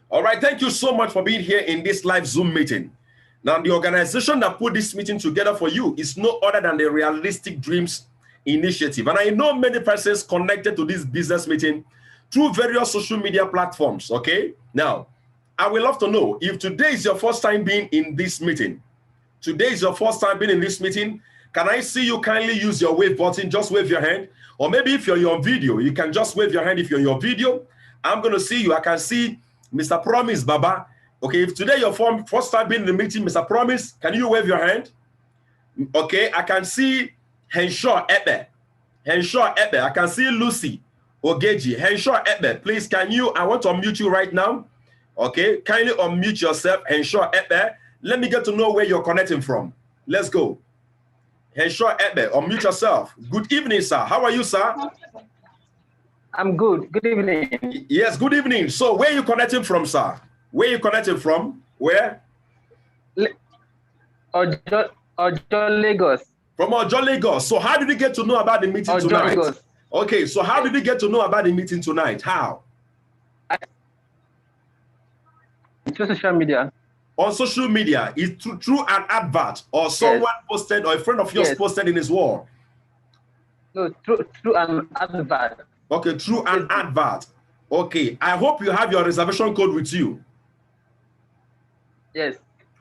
All right, thank you so much for being here in this live Zoom meeting. Now, the organization that put this meeting together for you is no other than the Realistic Dreams Initiative. And I know many persons connected to this business meeting through various social media platforms, okay? Now, I would love to know if today is your first time being in this meeting. Today is your first time being in this meeting. Can I see you kindly use your wave button? Just wave your hand. Or maybe if you're on video, you can just wave your hand if you're on your video. I'm going to see you. I can see Mr. Promise Baba. Okay, if today your first time being in the meeting, Mr. Promise, can you wave your hand? Okay, I can see Henshaw Ebe. Henshaw Ebe. I can see Lucy Ogeji. Henshaw Ebe, please, can you, I want to unmute you right now. Okay, kindly unmute yourself, Henshaw Ebe. Let me get to know where you're connecting from. Let's go. Henshaw Ebe, unmute yourself. Good evening, sir. How are you, sir? I'm good. Good evening. Yes, good evening. So where are you connecting from, sir? Where are you connecting from? Where? Ojo, Lagos. From Ojo, Lagos. So how did you get to know about the meeting tonight? Lagos. Okay, so how did you get to know about the meeting tonight? How? Through social media. On social media, is through an advert or someone posted or a friend of yours posted in his wall? No, through an advert. Okay, through an advert. Okay, I hope you have your reservation code with you. Yes.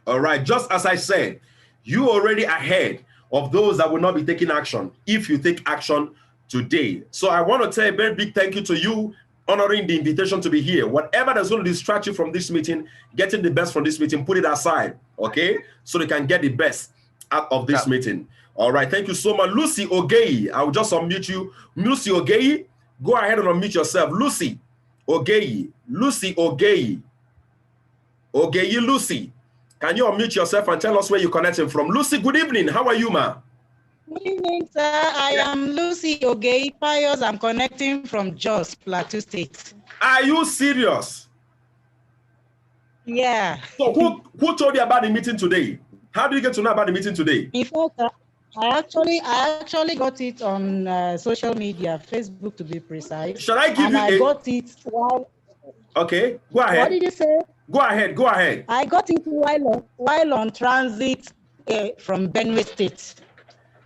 All right, just as I said, you already ahead of those that will not be taking action if you take action today. So I want to say a very big thank you to you, honoring the invitation to be here. Whatever that's going to distract you from this meeting, getting the best from this meeting, put it aside, okay? So they can get the best out of this meeting. All right, thank you so much. Lucy Ogeyi, I will just unmute you. Lucy Ogeyi, go ahead and unmute yourself. Lucy Ogeyi, Lucy Ogeyi. Ogeyi Lucy, can you unmute yourself and tell us where you're connecting from? Lucy, good evening. How are you, ma? Good evening, sir. I am Lucy Ogeyi Pius. I'm connecting from Jos, Plateau State. Are you serious? Yeah. So who told you about the meeting today? How did you get to know about the meeting today? In fact, I actually got it on social media, Facebook to be precise. Shall I give and you I got it while... Okay, go ahead. What did you say? Go ahead, go ahead. I got it while on transit from Benue State.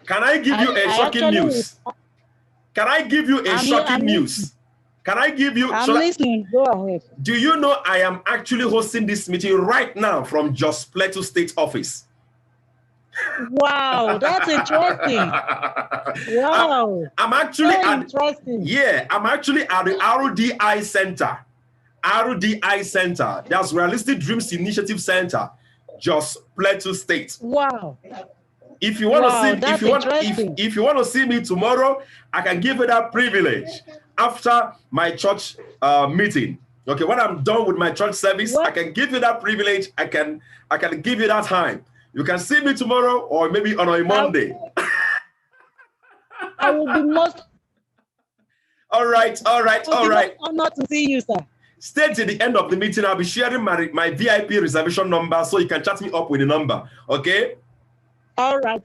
Can I give you a shocking news? Can I give you a shocking news? Can I give you... I'm listening. Go ahead. Do you know I am actually hosting this meeting right now from Jos Plateau State office? Wow, that's interesting. Wow. I'm actually interesting. Yeah, I'm actually at the RDI Center. RDI Center. That's Realistic Dreams Initiative Center, Jos Plateau State. Wow. If you want to see, if you want to see me tomorrow, I can give you that privilege after my church meeting. Okay, when I'm done with my church service, I can give you that privilege. I can give you that time. You can see me tomorrow or maybe on a Monday. I will be most. All right. Honored to see you, sir. Stay till the end of the meeting. I'll be sharing my VIP reservation number so you can chat me up with the number. Okay. All right,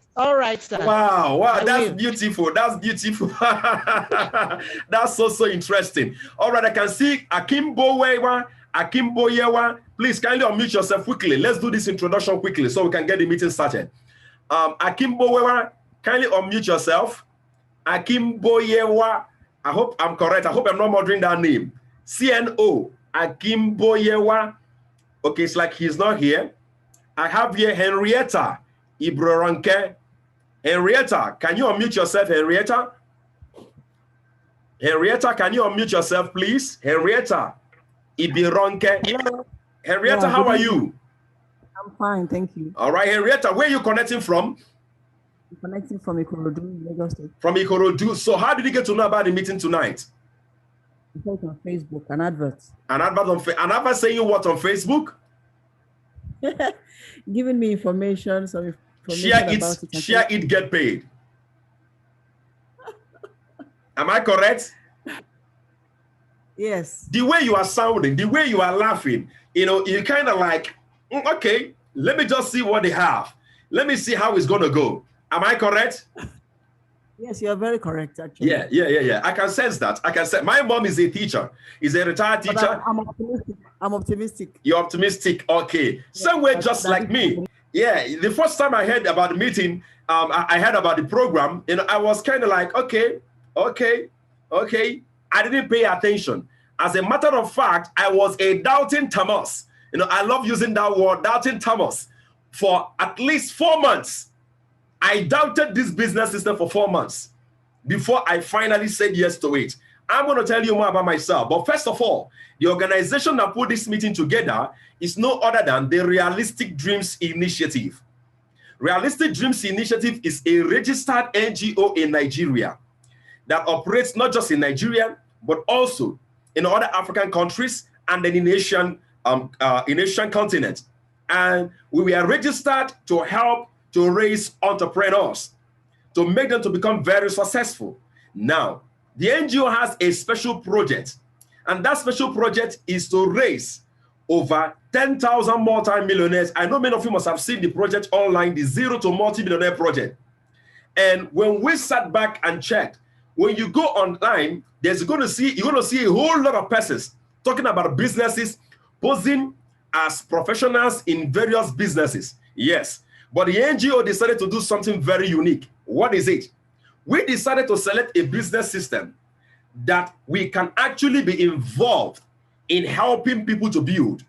sir. Wow, that's beautiful. That's beautiful. That's so interesting. All right, I can see Akimboyewa. Please kindly unmute yourself quickly. Let's do this introduction quickly so we can get the meeting started. Akimboyewa, kindly unmute yourself. Akimboyewa. I hope I'm correct. I hope I'm not murdering that name. CNO, Akimboyewa. Okay, it's like he's not here. I have here Henrietta Ibroranke. Henrietta, can you unmute yourself, Henrietta? Henrietta, can you unmute yourself, please? Henrietta Ibroranke. Hello. Henrietta, how are you? I'm fine, thank you. All right, Henrietta, where are you connecting from? I'm connecting from Ikorodu, Lagos State. From Ikorodu. So how did you get to know about the meeting tonight? I saw it on Facebook, an advert. An advert saying what on Facebook? Giving me information, some information about it. Share it, get paid. Am I correct? Yes. The way you are sounding, the way you are laughing, you're kind of like, okay, let me just see what they have. Let me see how it's going to go. Am I correct? Yes, you're very correct, actually. Yeah. I can sense that. I can sense. My mom is a teacher. Is a retired teacher. I'm optimistic. I'm optimistic. You're optimistic. Okay. Somewhere just like me. Yeah. The first time I heard about the meeting, I heard about the program, and I was kind of like, okay. I didn't pay attention. As a matter of fact, I was a doubting Thomas. I love using that word, doubting Thomas. For at least 4 months, I doubted this business system for 4 months before I finally said yes to it. I'm going to tell you more about myself. But first of all, the organization that put this meeting together is no other than the Realistic Dreams Initiative. Realistic Dreams Initiative is a registered NGO in Nigeria that operates not just in Nigeria, but also in other African countries and then in Asian continent. And we were registered to help to raise entrepreneurs, to make them to become very successful. Now, the NGO has a special project, and that special project is to raise over 10,000 multi-millionaires. I know many of you must have seen the project online, the Zero to Multi-Millionaire project. And when we sat back and checked, when you go online, you're going to see a whole lot of persons talking about businesses, posing as professionals in various businesses. Yes, but the NGO decided to do something very unique. What is it? We decided to select a business system that we can actually be involved in helping people to build.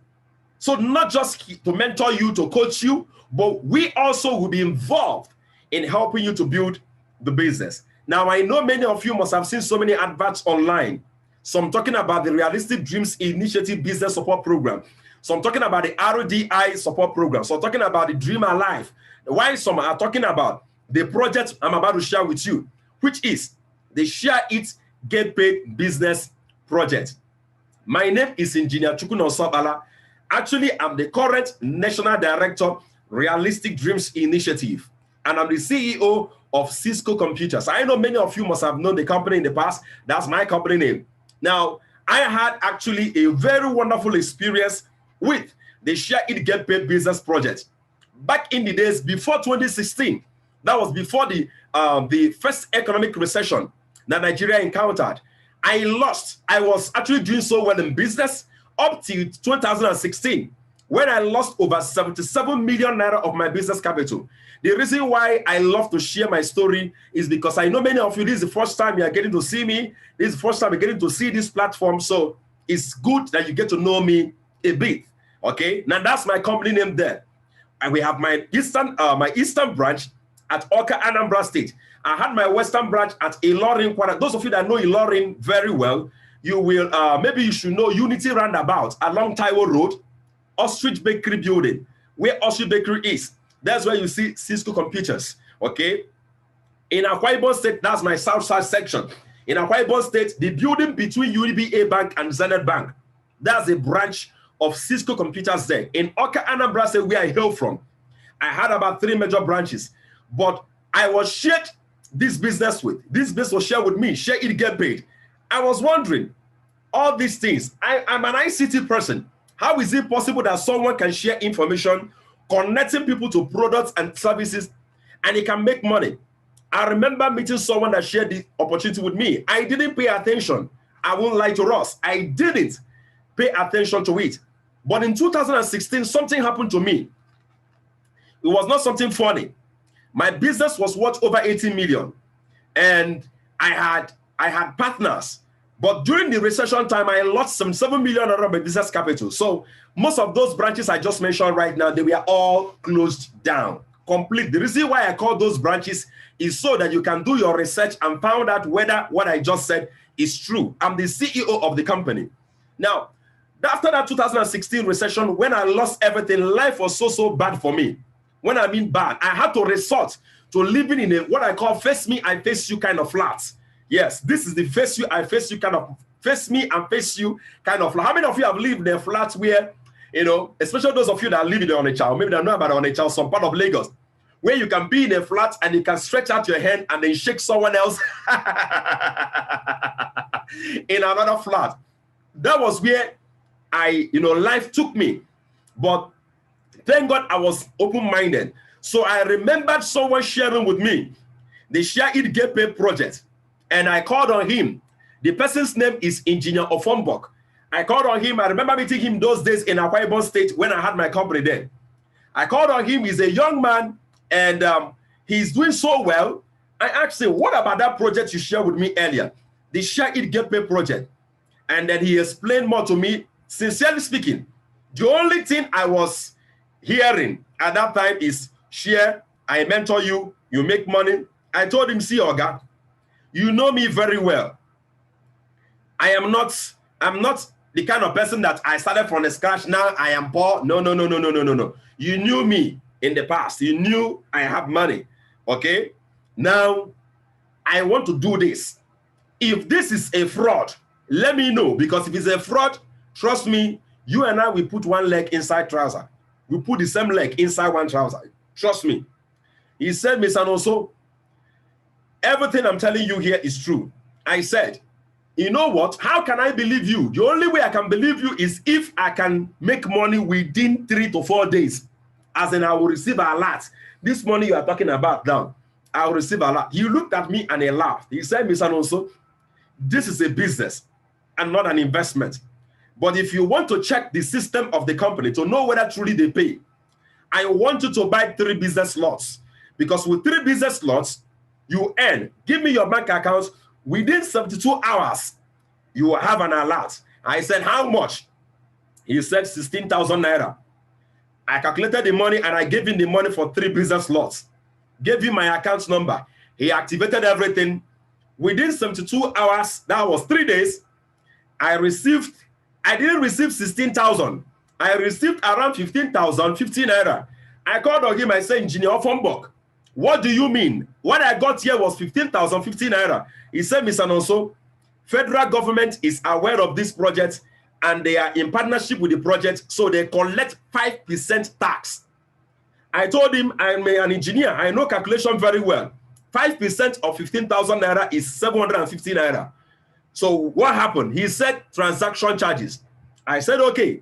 So not just to mentor you, to coach you, but we also will be involved in helping you to build the business. Now, I know many of you must have seen so many adverts online. Some talking about the Realistic Dreams Initiative Business Support Program. Some talking about the RDI support program. Some talking about the Dream Alive. While some are talking about the project I'm about to share with you, which is the Share It, Get Paid Business Project. My name is Engineer Chukwuno Sabala. Actually, I'm the current National Director, Realistic Dreams Initiative, and I'm the CEO of Cisco Computers. I know many of you must have known the company in the past. That's my company name. Now, I had actually a very wonderful experience with the Share It, Get Paid Business Project. Back in the days before 2016, that was before the first economic recession that Nigeria encountered. I was actually doing so well in business up to 2016, when I lost over 77 million naira of my business capital. The reason why I love to share my story is because I know many of you, this is the first time you are getting to see me. This is the first time you're getting to see this platform. So it's good that you get to know me a bit. Okay, now that's my company name there. And we have my eastern branch at Oka, Anambra State. I had my western branch at Ilorin. Those of you that know Ilorin very well, you will, maybe you should know Unity Roundabout along Taiwo Road, Ostrich Bakery Building, where Ostrich Bakery is. That's where you see Cisco Computers, okay? In Akwa Ibom State, that's my south side section. In Akwa Ibom State, the building between UBA Bank and Zenith Bank, that's a branch of Cisco Computers there. In Oka, Anambra State, where I hail from, I had about 3 major branches, but I was shared this business with. This business was shared with me, Share It, Get Paid. I was wondering, all these things, I'm an ICT person. How is it possible that someone can share information, connecting people to products and services, and it can make money? I remember meeting someone that shared the opportunity with me. I didn't pay attention. I won't lie to us. I didn't pay attention to it. But in 2016, something happened to me. It was not something funny. My business was worth over 80 million. And I had partners. But during the recession time, I lost some 7 million out of my business capital. So most of those branches I just mentioned right now, they were all closed down. Complete. The reason why I call those branches is so that you can do your research and find out whether what I just said is true. I'm the CEO of the company. Now, after that 2016 recession, when I lost everything, life was so bad for me. When I mean bad, I had to resort to living in a what I call face me, I face you kind of flat. Yes, this is the face you, I face you kind of, face me and face you kind of flat. How many of you have lived in a flat where, you know, especially those of you that live in Onitsha, or maybe they know about Onitsha, some part of Lagos, where you can be in a flat and you can stretch out your hand and then shake someone else in another flat. That was where life took me. But thank God I was open-minded. So I remembered someone sharing with me the Share It Get Paid project, and I called on him. The person's name is Engineer Ofombok. I called on him. I remember meeting him those days in Akwa Ibom State when I had my company there. I called on him. He's a young man, and he's doing so well. I asked him, what about that project you shared with me earlier, the Share It Get Paid project? And then he explained more to me. Sincerely speaking, the only thing I was hearing at that time is share, I mentor you, you make money. I told him, see, Oga, you know me very well. I'm not the kind of person that I started from the scratch. Now I am poor. No. You knew me in the past. You knew I have money. Okay? Now I want to do this. If this is a fraud, let me know, because if it's a fraud, trust me, you and I will put one leg inside trouser. We put the same leg inside one trouser. Trust me. He said, Mr. Noso, everything I'm telling you here is true. I said, you know what? How can I believe you? The only way I can believe you is if I can make money within 3 to 4 days. As in, I will receive a lot. This money you are talking about now, I will receive a lot. He looked at me and he laughed. He said, Mr. Noso, this is a business and not an investment. But if you want to check the system of the company to know whether truly they pay, I want you to buy 3 business lots. Because with 3 business lots, you earn. Give me your bank account. Within 72 hours, you will have an alert. I said, how much? He said 16,000 naira. I calculated the money and I gave him the money for 3 business lots. Gave him my account number. He activated everything. Within 72 hours, that was 3 days, I didn't receive 16,000. I received around 15,000, 15 naira. I called on him, I said, Engineer Ofombok, what do you mean? What I got here was 15,000, 15 naira. He said, Mr. Nonso, federal government is aware of this project and they are in partnership with the project, so they collect 5% tax. I told him, I'm an engineer, I know calculation very well. 5% of 15,000 naira is 750 naira. So what happened? He said transaction charges. I said, okay,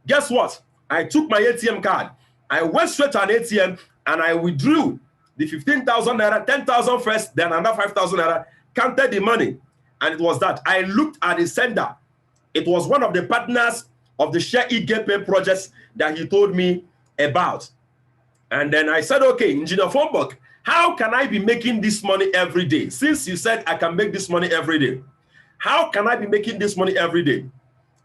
guess what? I took my ATM card. I went straight to an ATM and I withdrew the 15,000 naira, 10,000 first, then another 5,000 naira, counted the money. And it was that. I looked at the sender. It was one of the partners of the Share It Get Paid projects that he told me about. And then I said, okay, Engineer Fombok, how can I be making this money every day? Since you said I can make this money every day, how can I be making this money every day?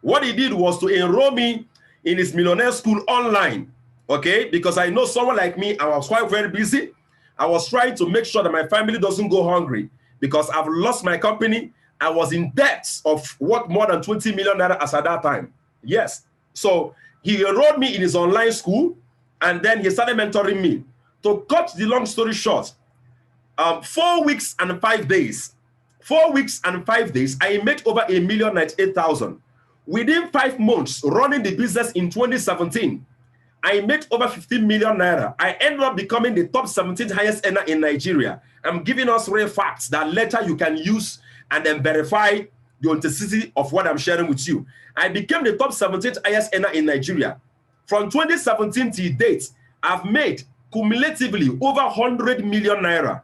What he did was to enroll me in his millionaire school online, okay? Because I know someone like me, I was quite very busy. I was trying to make sure that my family doesn't go hungry because I've lost my company. I was in debt of what, more than 20 million naira as at that time. Yes. So he enrolled me in his online school and then he started mentoring me. To cut the long story short, 4 weeks and 5 days, 4 weeks and 5 days, I made over 1,098,000. Within 5 months running the business in 2017, I made over 15 million naira. I ended up becoming the top 17th highest earner in Nigeria. I'm giving us real facts that later you can use and then verify the authenticity of what I'm sharing with you. I became the top 17th highest earner in Nigeria. From 2017 to date, I've made cumulatively over 100 million naira.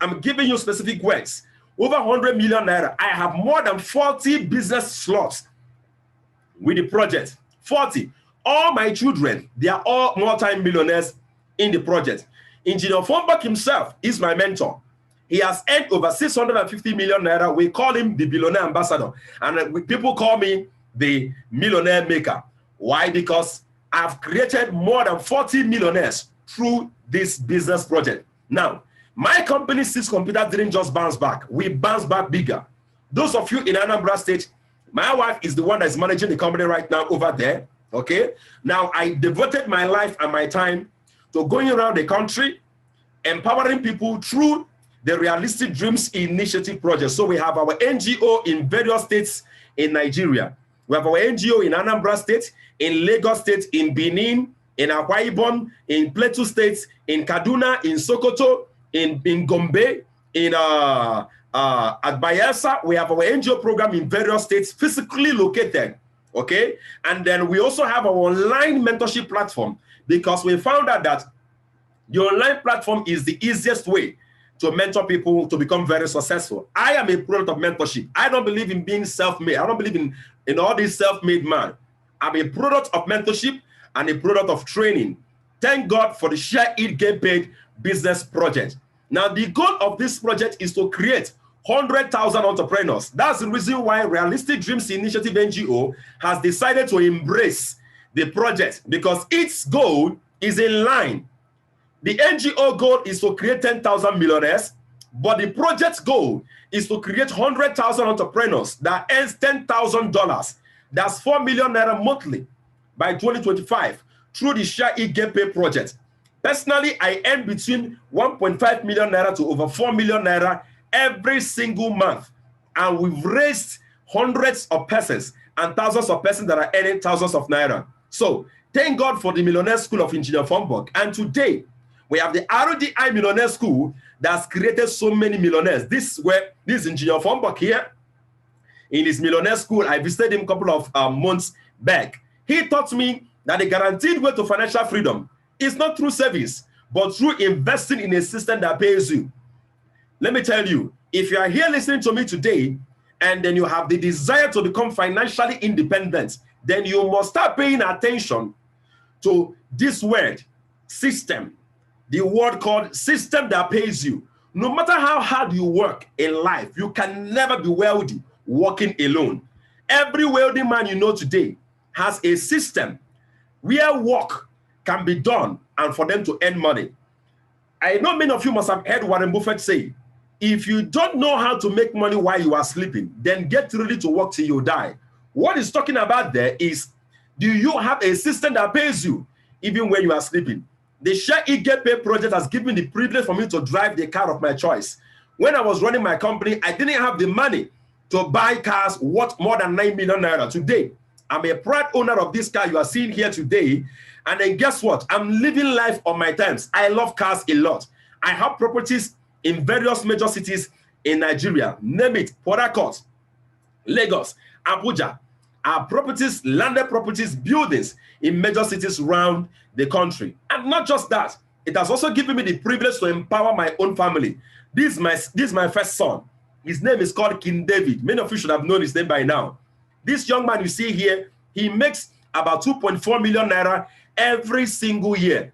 I'm giving you specific words. Over 100 million naira. I have more than 40 business slots with the project. 40. All my children, they are all multi-millionaires in the project. Engineer Fombok himself is my mentor. He has earned over 650 million naira. We call him the billionaire ambassador. And people call me the millionaire maker. Why? Because I've created more than 40 millionaires through this business project. Now, my company, Sys Computer, didn't just bounce back. We bounced back bigger. Those of you in Anambra State, my wife is the one that's managing the company right now over there. Okay? Now, I devoted my life and my time to going around the country, empowering people through the Realistic Dreams Initiative project. So we have our NGO in various states in Nigeria. We have our NGO in Anambra State, in Lagos State, in Benin, in Akwa Ibom, in Plateau State, in Kaduna, in Sokoto, in Gombe, in at Bayelsa. We have our NGO program in various states physically located, okay? And then we also have our online mentorship platform because we found out that the online platform is the easiest way to mentor people to become very successful. I am a product of mentorship. I don't believe in being self-made. I don't believe in all these self-made man. I'm a product of mentorship and a product of training. Thank God for the Share It Get Paid business project. Now, the goal of this project is to create 100,000 entrepreneurs. That's the reason why Realistic Dreams Initiative NGO has decided to embrace the project, because its goal is in line. The NGO goal is to create 10,000 millionaires, but the project's goal is to create 100,000 entrepreneurs that earns $10,000. That's 4 million naira monthly by 2025 through the Share It Get Paid project. Personally, I earn between 1.5 million naira to over 4 million naira every single month. And we've raised hundreds of persons and thousands of persons that are earning thousands of naira. So thank God for the Millionaire School of Engineer Fomburg. And today, we have the RDI Millionaire School that's created so many millionaires. This Engineer Fomburg here, in his Millionaire School, I visited him a couple of months back. He taught me that the guaranteed way to financial freedom is not through savings, but through investing in a system that pays you. Let me tell you, if you are here listening to me today, and then you have the desire to become financially independent, then you must start paying attention to this word, system. The word called system that pays you. No matter how hard you work in life, you can never be wealthy working alone. Every wealthy man you know today has a system where work can be done and for them to earn money. I know many of you must have heard Warren Buffett say, if you don't know how to make money while you are sleeping, then get ready to work till you die. What he's talking about there is, do you have a system that pays you even when you are sleeping? The Share It Get Paid project has given me the privilege for me to drive the car of my choice. When I was running my company, I didn't have the money to buy cars worth more than 9 million naira. Today, I'm a proud owner of this car you are seeing here today. And then guess what? I'm living life on my terms. I love cars a lot. I have properties in various major cities in Nigeria. Name it, Port Harcourt, Lagos, Abuja. Our properties, landed properties, buildings in major cities around the country. And not just that, it has also given me the privilege to empower my own family. This is my first son. His name is called King David. Many of you should have known his name by now. This young man you see here, he makes about 2.4 million naira every single year.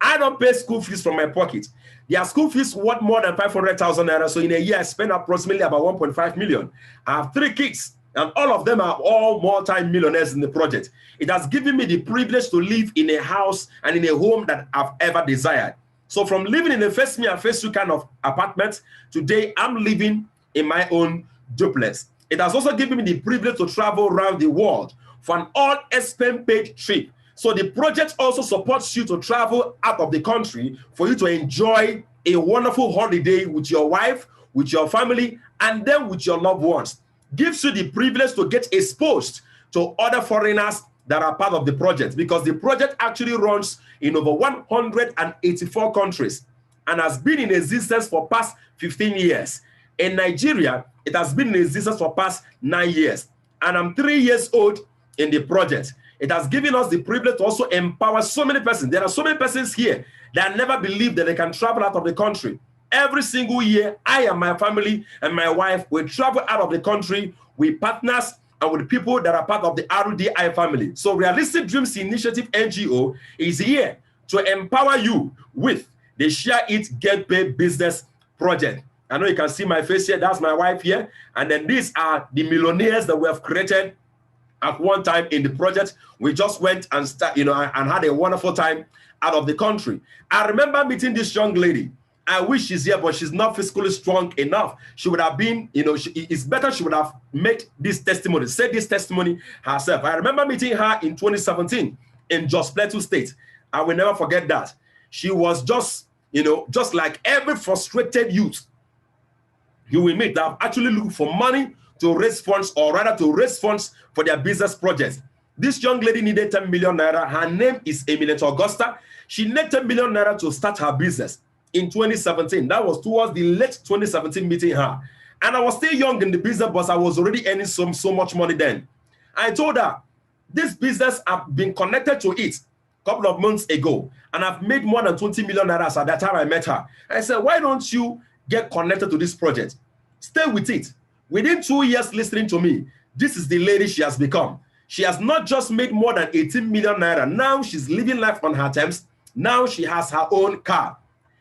I don't pay school fees from my pocket. Their school fees worth more than 500,000 naira. So in a year, I spend approximately about 1.5 million. I have 3 kids, and all of them are all multi-millionaires in the project. It has given me the privilege to live in a house and in a home that I've ever desired. So from living in a face me and face you kind of apartment, today I'm living in my own duplex. It has also given me the privilege to travel around the world for an all-expense-paid trip. So the project also supports you to travel out of the country for you to enjoy a wonderful holiday with your wife, with your family, and then with your loved ones. Gives you the privilege to get exposed to other foreigners that are part of the project, because the project actually runs in over 184 countries and has been in existence for past 15 years. In Nigeria, it has been in existence for past 9 years. And I'm 3 years old in the project. It has given us the privilege to also empower so many persons. There are so many persons here that never believed that they can travel out of the country. Every single year, I and my family and my wife will travel out of the country with partners and with people that are part of the RDI family. So Realistic Dreams Initiative NGO is here to empower you with the Share It Get Paid business project. I know you can see my face here. That's my wife here. And then these are the millionaires that we have created at one time in the project. We just went and and had a wonderful time out of the country. I remember meeting this young lady. I wish she's here, but she's not physically strong enough. She would have been, it's better she would have made this testimony, said this testimony herself. I remember meeting her in 2017 in Jos Plateau State. I will never forget that. She was just like every frustrated youth you will meet that actually look for money to raise funds, or rather to raise funds for their business projects. This young lady needed 10 million naira. Her name is Eminent Augusta. She needed 10 million naira to start her business in 2017. That was towards the late 2017 meeting her. And I was still young in the business, but I was already earning so much money then. I told her, this business, I've been connected to it a couple of months ago, and I've made more than 20 million naira at that time I met her. I said, why don't you get connected to this project. Stay with it. Within 2 years listening to me, this is the lady she has become. She has not just made more than 18 million naira. Now she's living life on her terms. Now she has her own car.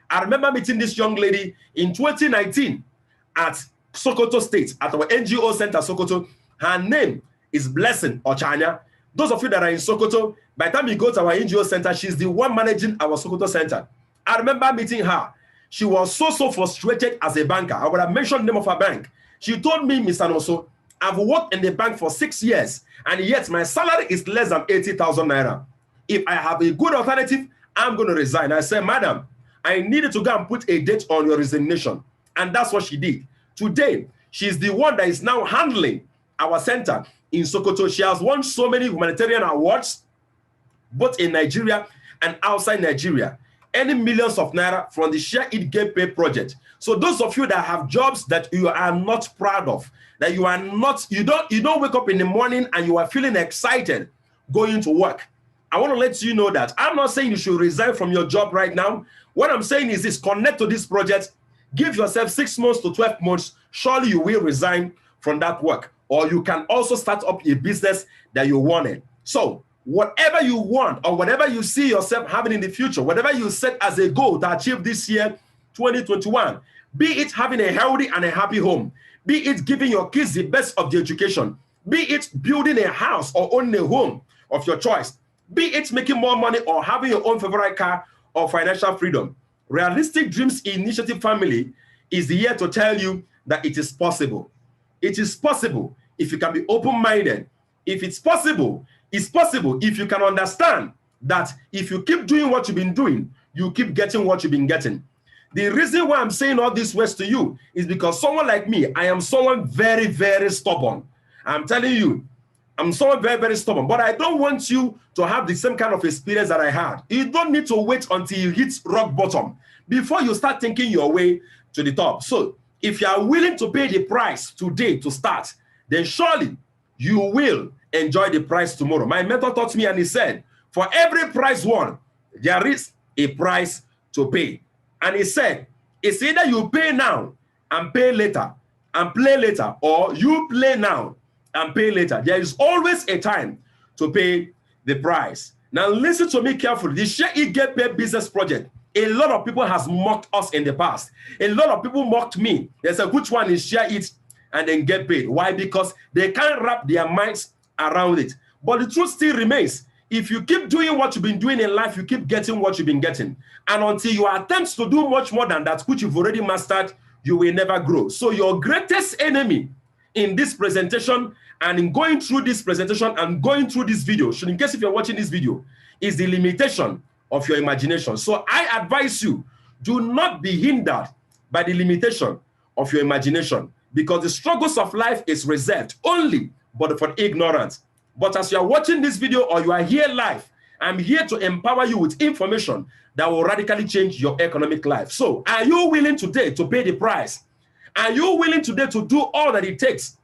I remember meeting this young lady in 2019 at Sokoto State, at our NGO center, Sokoto. Her name is Blessing Ochanya. Those of you that are in Sokoto, by the time you go to our NGO center, she's the one managing our Sokoto center. I remember meeting her. She was so frustrated as a banker. I would have mentioned the name of her bank. She told me, Mr. Noso, I've worked in the bank for 6 years, and yet my salary is less than 80,000 naira. If I have a good alternative, I'm going to resign. I said, madam, I needed to go and put a date on your resignation. And that's what she did. Today, she's the one that is now handling our center in Sokoto. She has won so many humanitarian awards, both in Nigeria and outside Nigeria, earning millions of naira from the Share It Get Paid project. So those of you that have jobs that you are not proud of, that you are not, you don't wake up in the morning and you are feeling excited going to work, I want to let you know that I'm not saying you should resign from your job right now. What I'm saying is this: connect to this project, give yourself 6 months to 12 months. Surely you will resign from that work, or you can also start up a business that you wanted. So whatever you want, or whatever you see yourself having in the future, whatever you set as a goal to achieve this year, 2021, be it having a healthy and a happy home, be it giving your kids the best of the education, be it building a house or owning a home of your choice, be it making more money or having your own favorite car or financial freedom. Realistic Dreams Initiative family is here to tell you that it is possible. It is possible if you can be open-minded. If it's possible if you can understand that if you keep doing what you've been doing, you keep getting what you've been getting. The reason why I'm saying all these words to you is because someone like me, I am someone very, very stubborn. I'm telling you, I'm someone very, very stubborn, but I don't want you to have the same kind of experience that I had. You don't need to wait until you hit rock bottom before you start thinking your way to the top. So if you are willing to pay the price today to start, then surely you will enjoy the price tomorrow. My mentor taught me, and he said, for every price won, there is a price to pay. And he said, it's either you pay now and pay later and play later, or you play now and pay later. There is always a time to pay the price. Now listen to me carefully. The Share It Get Paid business project, a lot of people has mocked us in the past. A lot of people mocked me. They said, which one is Share It and then Get Paid? Why? Because they can't wrap their minds around it. But the truth still remains. If you keep doing what you've been doing in life, you keep getting what you've been getting. And until you attempt to do much more than that, which you've already mastered, you will never grow. So your greatest enemy in this presentation and in going through this presentation and going through this video, in case if you're watching this video, is the limitation of your imagination. So I advise you, do not be hindered by the limitation of your imagination, because the struggles of life is reserved only but for ignorance. But as you are watching this video or you are here live, I'm here to empower you with information that will radically change your economic life. So are you willing today to pay the price? Are you willing today to do all that it takes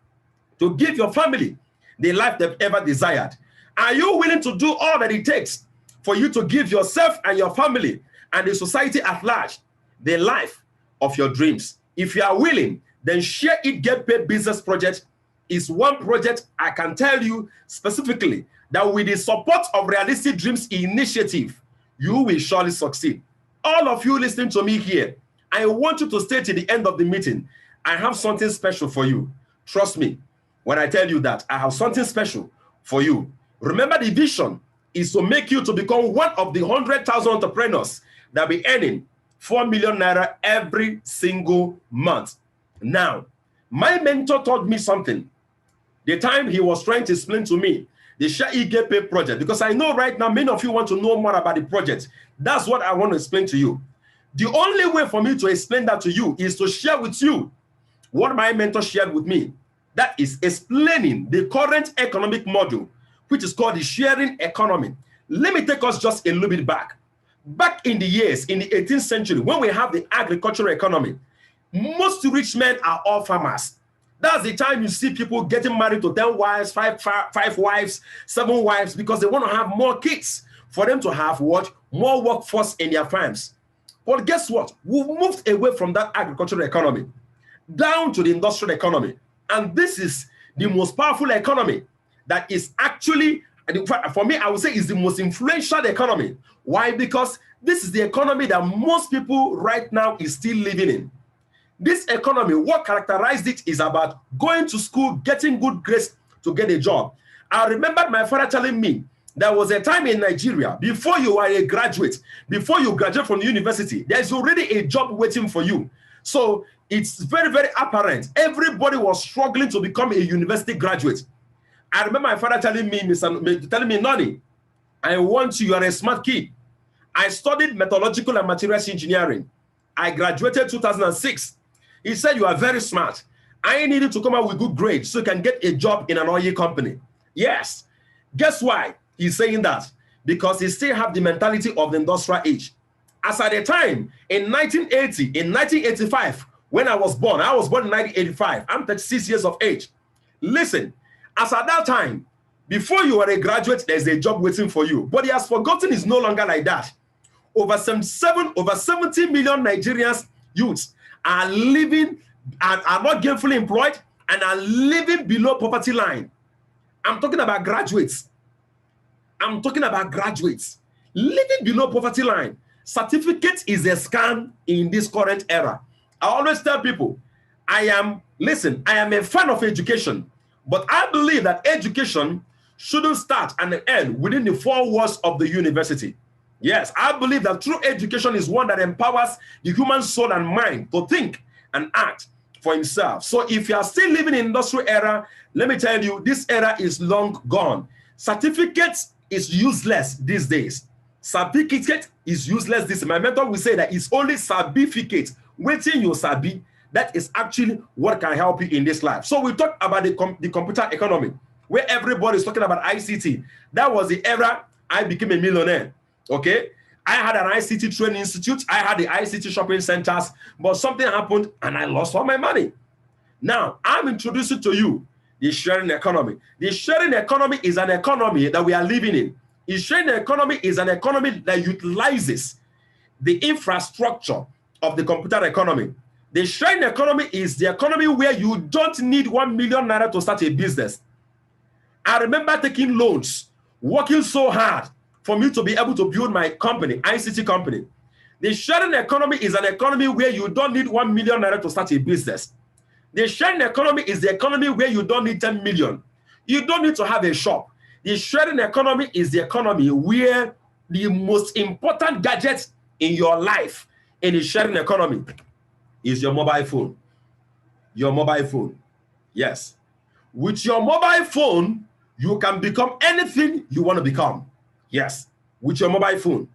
to give your family the life they've ever desired? Are you willing to do all that it takes for you to give yourself and your family and the society at large the life of your dreams? If you are willing, then Share It Get Paid business project is one project I can tell you specifically that with the support of Realistic Dreams Initiative, you will surely succeed. All of you listening to me here, I want you to stay till the end of the meeting. I have something special for you. Trust me when I tell you that I have something special for you. Remember, the vision is to make you to become one of the 100,000 entrepreneurs that will be earning 4 million naira every single month. Now, my mentor taught me something the time he was trying to explain to me the Share It Get Paid project, because I know right now many of you want to know more about the project. That's what I want to explain to you. The only way for me to explain that to you is to share with you what my mentor shared with me. That is explaining the current economic model, which is called the sharing economy. Let me take us just a little bit back. Back in the years, in the 18th century, when we have the agricultural economy, most rich men are all farmers. That's the time you see people getting married to 10 wives, five wives, 7 wives, because they want to have more kids for them to have what? More workforce in their farms. But guess what? We've moved away from that agricultural economy down to the industrial economy. And this is the most powerful economy that is actually, for me, I would say is the most influential economy. Why? Because this is the economy that most people right now is still living in. This economy, what characterized it is about going to school, getting good grades to get a job. I remember my father telling me there was a time in Nigeria, before you are a graduate, before you graduate from the university, there's already a job waiting for you. So it's very, very apparent. Everybody was struggling to become a university graduate. I remember my father telling me, Nani, I want you are a smart kid. I studied metallurgical and materials engineering. I graduated 2006. He said, you are very smart. I needed to come out with good grades so you can get a job in an oil company. Yes. Guess why he's saying that? Because he still have the mentality of the industrial age. As at the time, in 1985, when I was born in 1985. I'm 36 years of age. Listen, as at that time, before you are a graduate, there's a job waiting for you. But he has forgotten it's no longer like that. Over 70 million Nigerians youths are living and are not gainfully employed and are living below poverty line. I'm talking about graduates. I'm talking about graduates living below poverty line. Certificate is a scam in this current era. I always tell people, I am a fan of education, but I believe that education shouldn't start and end within the 4 walls of the university. Yes, I believe that true education is one that empowers the human soul and mind to think and act for himself. So if you are still living in industrial era, let me tell you, this era is long gone. Certificates is useless these days. Certificate is useless this. My mentor will say that it's only certificate, waiting you sabi. That is actually what can help you in this life. So we talk about the computer economy, where everybody is talking about ICT. That was the era I became a millionaire. Okay, I had an ICT training institute. I had the ICT shopping centers, but something happened and I lost all my money. Now, I'm introducing to you the sharing economy. The sharing economy is an economy that we are living in. The sharing economy is an economy that utilizes the infrastructure of the computer economy. The sharing economy is the economy where you don't need 1 million naira to start a business. I remember taking loans, working so hard for me to be able to build my company, ICT company. The sharing economy is an economy where you don't need 1 million naira to start a business. The sharing economy is the economy where you don't need 10 million. You don't need to have a shop. The sharing economy is the economy where the most important gadget in your life in the sharing economy is your mobile phone. Your mobile phone. Yes. With your mobile phone, you can become anything you want to become. Yes, with your mobile phone.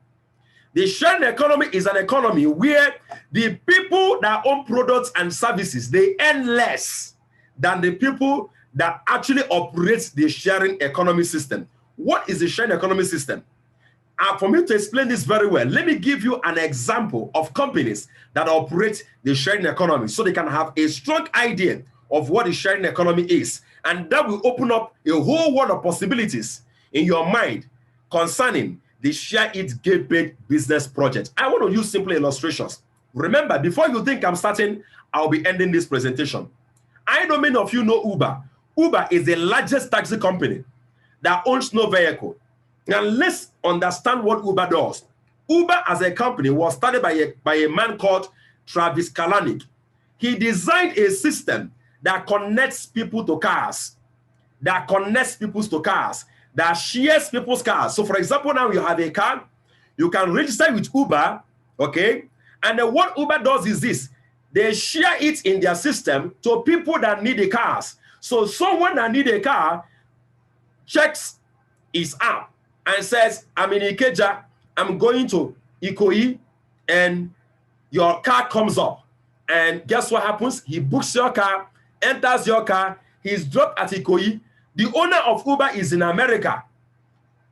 The sharing economy is an economy where the people that own products and services, they earn less than the people that actually operate the sharing economy system. What is the sharing economy system? For me to explain this very well, let me give you an example of companies that operate the sharing economy so they can have a strong idea of what the sharing economy is. And that will open up a whole world of possibilities in your mind concerning the Share It Get Paid business project. I want to use simple illustrations. Remember, before you think I'm starting, I'll be ending this presentation. I know many of you know Uber. Uber is the largest taxi company that owns no vehicle. Now let's understand what Uber does. Uber as a company was started by a man called Travis Kalanick. He designed a system that connects people to cars, that shares people's cars. So for example, now you have a car, you can register with Uber, okay? And then what Uber does is this. They share it in their system to people that need the cars. So someone that need a car checks his app and says, I'm in Ikeja, I'm going to Ikoyi, and your car comes up. And guess what happens? He books your car, enters your car, he's dropped at Ikoyi. The owner of Uber is in America.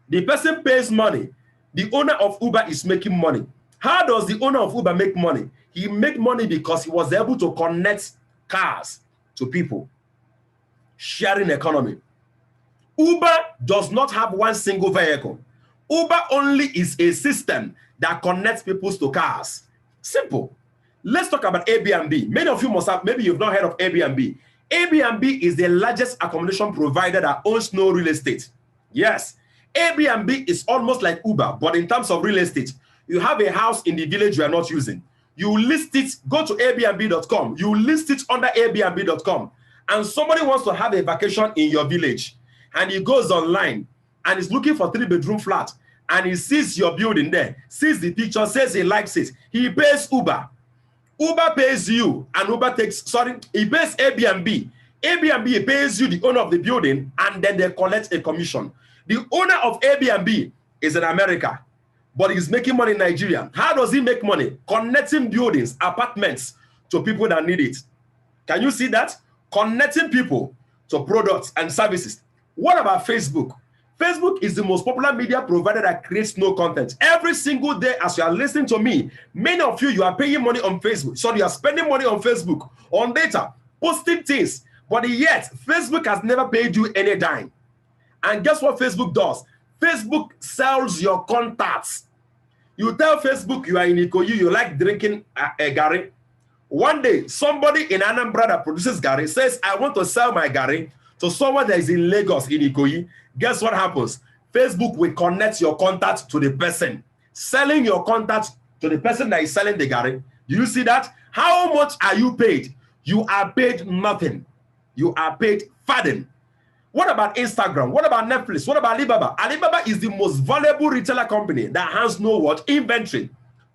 The person pays money. The owner of Uber is making money. How does the owner of Uber make money? He makes money because he was able to connect cars to people. Sharing economy. Uber does not have one single vehicle. Uber only is a system that connects people to cars. Simple. Let's talk about Airbnb. Many of you must have, maybe you've not heard of Airbnb. Airbnb is the largest accommodation provider that owns no real estate. Yes, Airbnb is almost like Uber, but in terms of real estate, you have a house in the village you are not using. You list it, go to airbnb.com, you list it under airbnb.com, and somebody wants to have a vacation in your village, and he goes online, and he's looking for 3-bedroom flat, and he sees your building there, sees the picture, says he likes it, he pays Uber. Uber pays you, and Uber takes, he pays Airbnb. Airbnb pays you, the owner of the building, and then they collect a commission. The owner of Airbnb is in America, but he's making money in Nigeria. How does he make money? Connecting buildings, apartments to people that need it. Can you see that? Connecting people to products and services. What about Facebook? Facebook is the most popular media provider that creates no content. Every single day as you are listening to me, many of you are paying money on Facebook. So you are spending money on Facebook, on data, posting things. But yet, Facebook has never paid you any dime. And guess what Facebook does? Facebook sells your contacts. You tell Facebook you are in Ikoyi, you like drinking a Gary. One day, somebody in Anambra that produces Gary says, I want to sell my Gary to someone that is in Lagos, in Ikoyi. Guess what happens? Facebook will connect your contact to the person. Selling your contact to the person that is selling the Gary. Do you see that? How much are you paid? You are paid nothing. You are paid fadding. What about Instagram? What about Netflix? What about Alibaba? Alibaba is the most valuable retailer company that has no what? Inventory.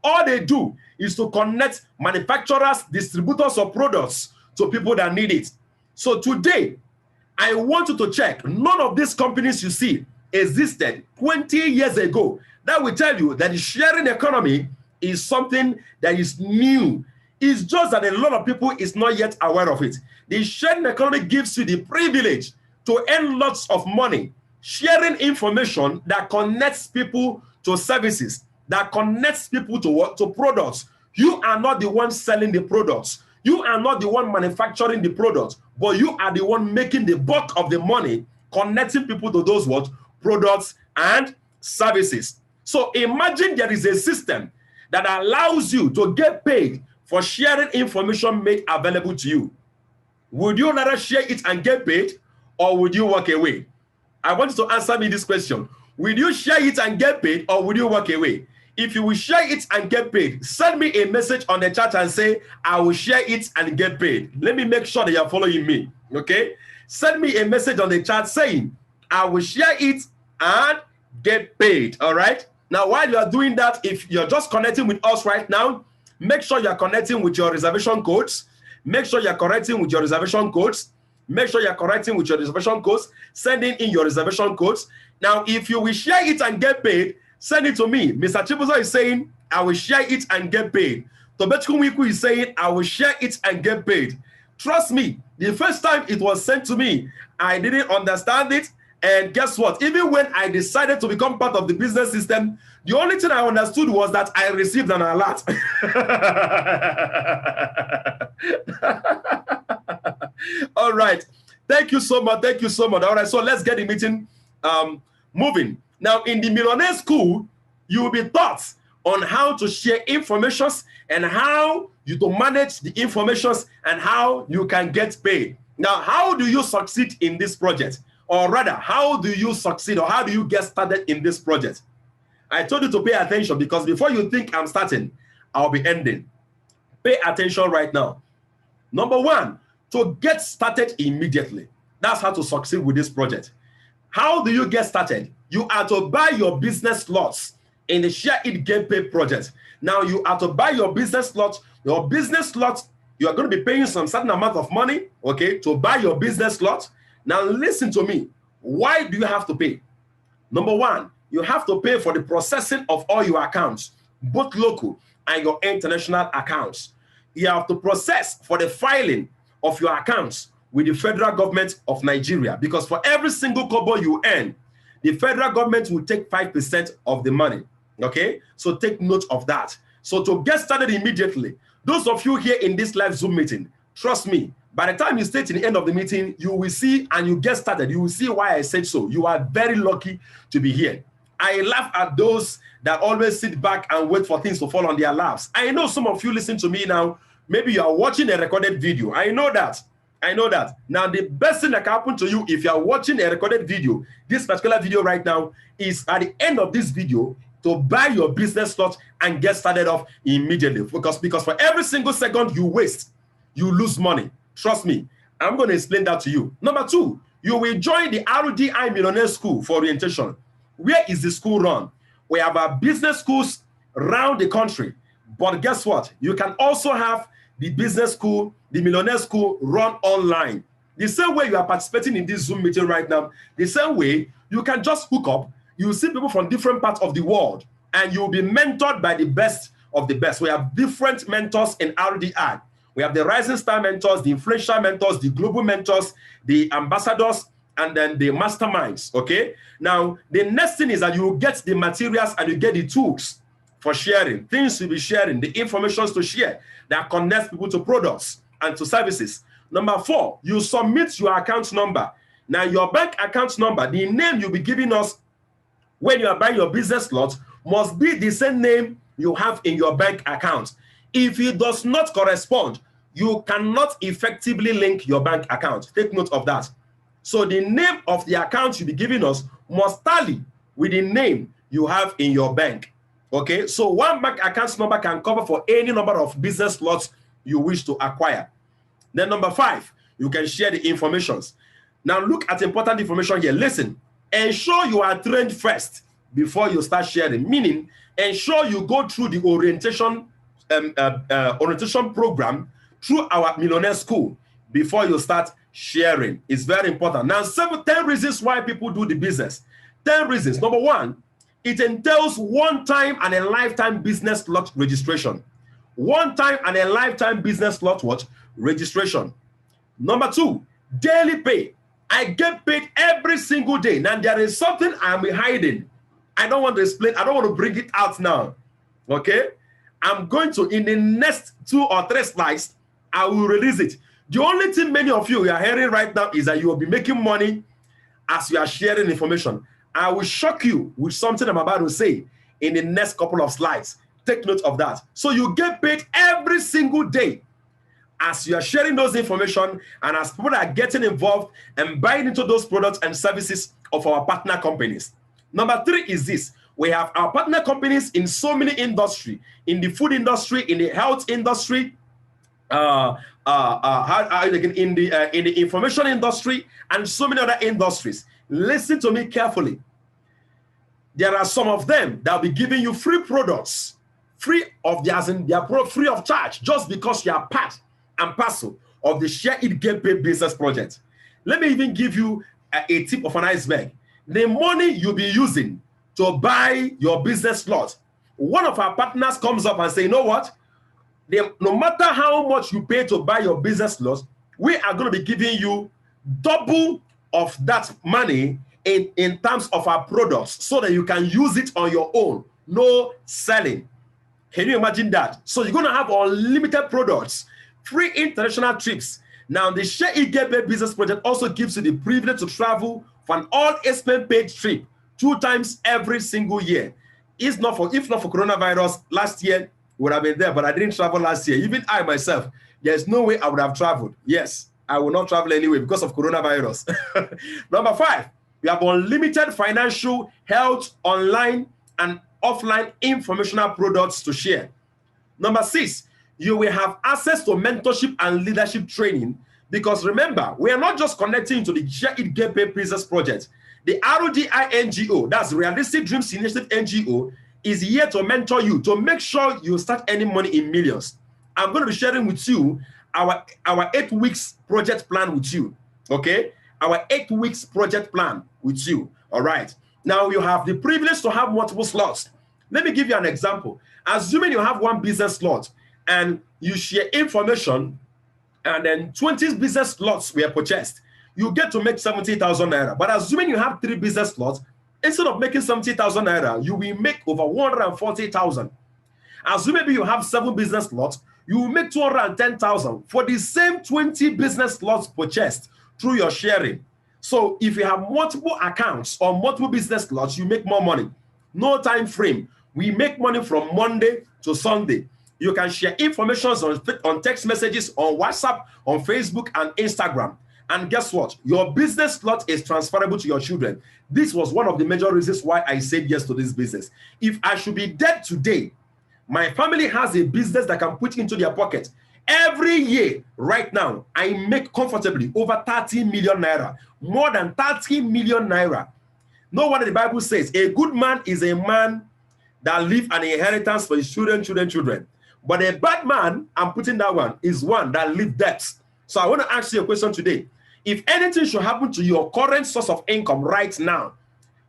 All they do is to connect manufacturers, distributors of products to people that need it. So today, I want you to check. None of these companies you see existed 20 years ago. That will tell you that the sharing economy is something that is new. It's just that a lot of people is not yet aware of it. The sharing economy gives you the privilege to earn lots of money, sharing information that connects people to services, that connects people to what? To products. You are not the one selling the products. You are not the one manufacturing the products, but you are the one making the bulk of the money, connecting people to those what? Products and services. So imagine there is a system that allows you to get paid for sharing information made available to you. Would you rather share it and get paid, or would you walk away? I want you to answer me this question. Will you share it and get paid, or would you walk away? If you will share it and get paid, send me a message on the chat and say, I will share it and get paid. Let me make sure that you're following me, okay? Send me a message on the chat saying, I will share it and get paid, all right? Now, while you are doing that, if you're just connecting with us right now, make sure you're connecting with your reservation codes. Make sure you're connecting with your reservation codes. Make sure you're connecting with your reservation codes, sending in your reservation codes. Now, if you will share it and get paid, send it to me. Mr. Chibuzo is saying, I will share it and get paid. Tobetkunwiku is saying, I will share it and get paid. Trust me, the first time it was sent to me, I didn't understand it. And guess what? Even when I decided to become part of the business system, the only thing I understood was that I received an alert. All right. Thank you so much. Thank you so much. All right. So let's get the meeting moving. Now, in the Millionaire School, you will be taught on how to share information and how you to manage the information and how you can get paid. Now, how do you succeed in this project? Or rather, how do you succeed or how do you get started in this project? I told you to pay attention because before you think I'm starting, I'll be ending. Pay attention right now. Number one, to get started immediately. That's how to succeed with this project. How do you get started? You are to buy your business slots in the Share It Get Paid project. Now you are to buy your business slots. Your business slots, you are going to be paying some certain amount of money, okay, to buy your business slot. Now listen to me. Why do you have to pay? Number one, you have to pay for the processing of all your accounts, both local and your international accounts. You have to process for the filing of your accounts with the federal government of Nigeria, because for every single kobo you earn, the federal government will take 5% of the money, okay? So take note of that. So to get started immediately, those of you here in this live Zoom meeting, trust me, by the time you stay to the end of the meeting, you will see and you get started. You will see why I said so. You are very lucky to be here. I laugh at those that always sit back and wait for things to fall on their laps. I know some of you listen to me now. Maybe you are watching a recorded video. I know that. I know that. Now, the best thing that can happen to you if you are watching a recorded video, this particular video right now, is at the end of this video to buy your business slot and get started off immediately. Because for every single second you waste, you lose money. Trust me. I'm going to explain that to you. Number 2, you will join the RDI Millionaire School for orientation. Where is the school run? We have our business schools around the country. But guess what? You can also have the business school, the millionaire school run online. The same way you are participating in this Zoom meeting right now, the same way you can just hook up. You see people from different parts of the world, and you'll be mentored by the best of the best. We have different mentors in RDI. We have the Rising Star mentors, the influential mentors, the global mentors, the ambassadors, and then the masterminds, okay? Now, the next thing is that you get the materials and you get the tools for sharing, things to be sharing, the information to share that connects people to products and to services. Number 4, you submit your account number. Now, your bank account number, the name you'll be giving us when you are buying your business slot must be the same name you have in your bank account. If it does not correspond, you cannot effectively link your bank account. Take note of that. So the name of the account you'll be giving us must tally with the name you have in your bank. Okay, so one bank account number can cover for any number of business slots you wish to acquire. Then number 5, you can share the informations. Now look at important information here. Listen, ensure you are trained first before you start sharing, meaning ensure you go through the orientation program through our millionaire school before you start sharing. It's very important. Now, 10 reasons why people do the business. 10 reasons. Number 1, it entails one-time and a lifetime business slot registration. One-time and a lifetime business slot registration. Number 2, daily pay. I get paid every single day. Now, there is something I'm hiding. I don't want to explain. I don't want to bring it out now. Okay? I'm going to, in the next 2 or 3 slides, I will release it. The only thing many of you are hearing right now is that you will be making money as you are sharing information. I will shock you with something I'm about to say in the next couple of slides. Take note of that. So you get paid every single day as you are sharing those information and as people are getting involved and buying into those products and services of our partner companies. Number 3 is this. We have our partner companies in so many industries, in the food industry, in the health industry, in the information industry, and so many other industries. Listen to me carefully. There are some of them that will be giving you free products, free of charge, just because you are part and parcel of the Share It Get Paid business project. Let me even give you a tip of an iceberg. The money you'll be using to buy your business slot, one of our partners comes up and say, you know what? No matter how much you pay to buy your business slot, we are going to be giving you double of that money in terms of our products so that you can use it on your own. No selling. Can you imagine that? So you're going to have unlimited products, free international trips. Now, the Share It Get Paid business project also gives you the privilege to travel for an all-expense paid trip 2 times every single year. If not for coronavirus, last year would have been there, but I didn't travel last year. Even I myself, there's no way I would have traveled. Yes, I will not travel anyway because of coronavirus. Number 5, we have unlimited financial, health, online, and offline informational products to share. Number 6, you will have access to mentorship and leadership training, because remember, we are not just connecting to the Share It Get Paid business project. The RDI NGO, that's Realistic Dreams Initiative NGO, is here to mentor you, to make sure you start earning money in millions. I'm going to be sharing with you our 8 weeks project plan with you, okay? Our 8 weeks project plan with you, all right? Now, you have the privilege to have multiple slots. Let me give you an example. Assuming you have 1 business slot and you share information and then 20 business slots were purchased, you get to make 70,000 naira. But assuming you have 3 business slots, instead of making 70,000 naira, you will make over 140,000. Assuming maybe you have 7 business slots, you will make 210,000 for the same 20 business slots purchased through your sharing. So if you have multiple accounts or multiple business slots, you make more money. no time frame. We make money from Monday to Sunday. You can share information on text messages, on WhatsApp, on Facebook, and Instagram. And guess what? Your business slot is transferable to your children. This was one of the major reasons why I said yes to this business. If I should be dead today, my family has a business that can put into their pocket. Every year, right now, I make comfortably over 30 million naira. More than 30 million naira. No wonder the Bible says, a good man is a man that leave an inheritance for his children. But a bad man, I'm putting that one, is one that leave debts. So I want to ask you a question today. If anything should happen to your current source of income right now,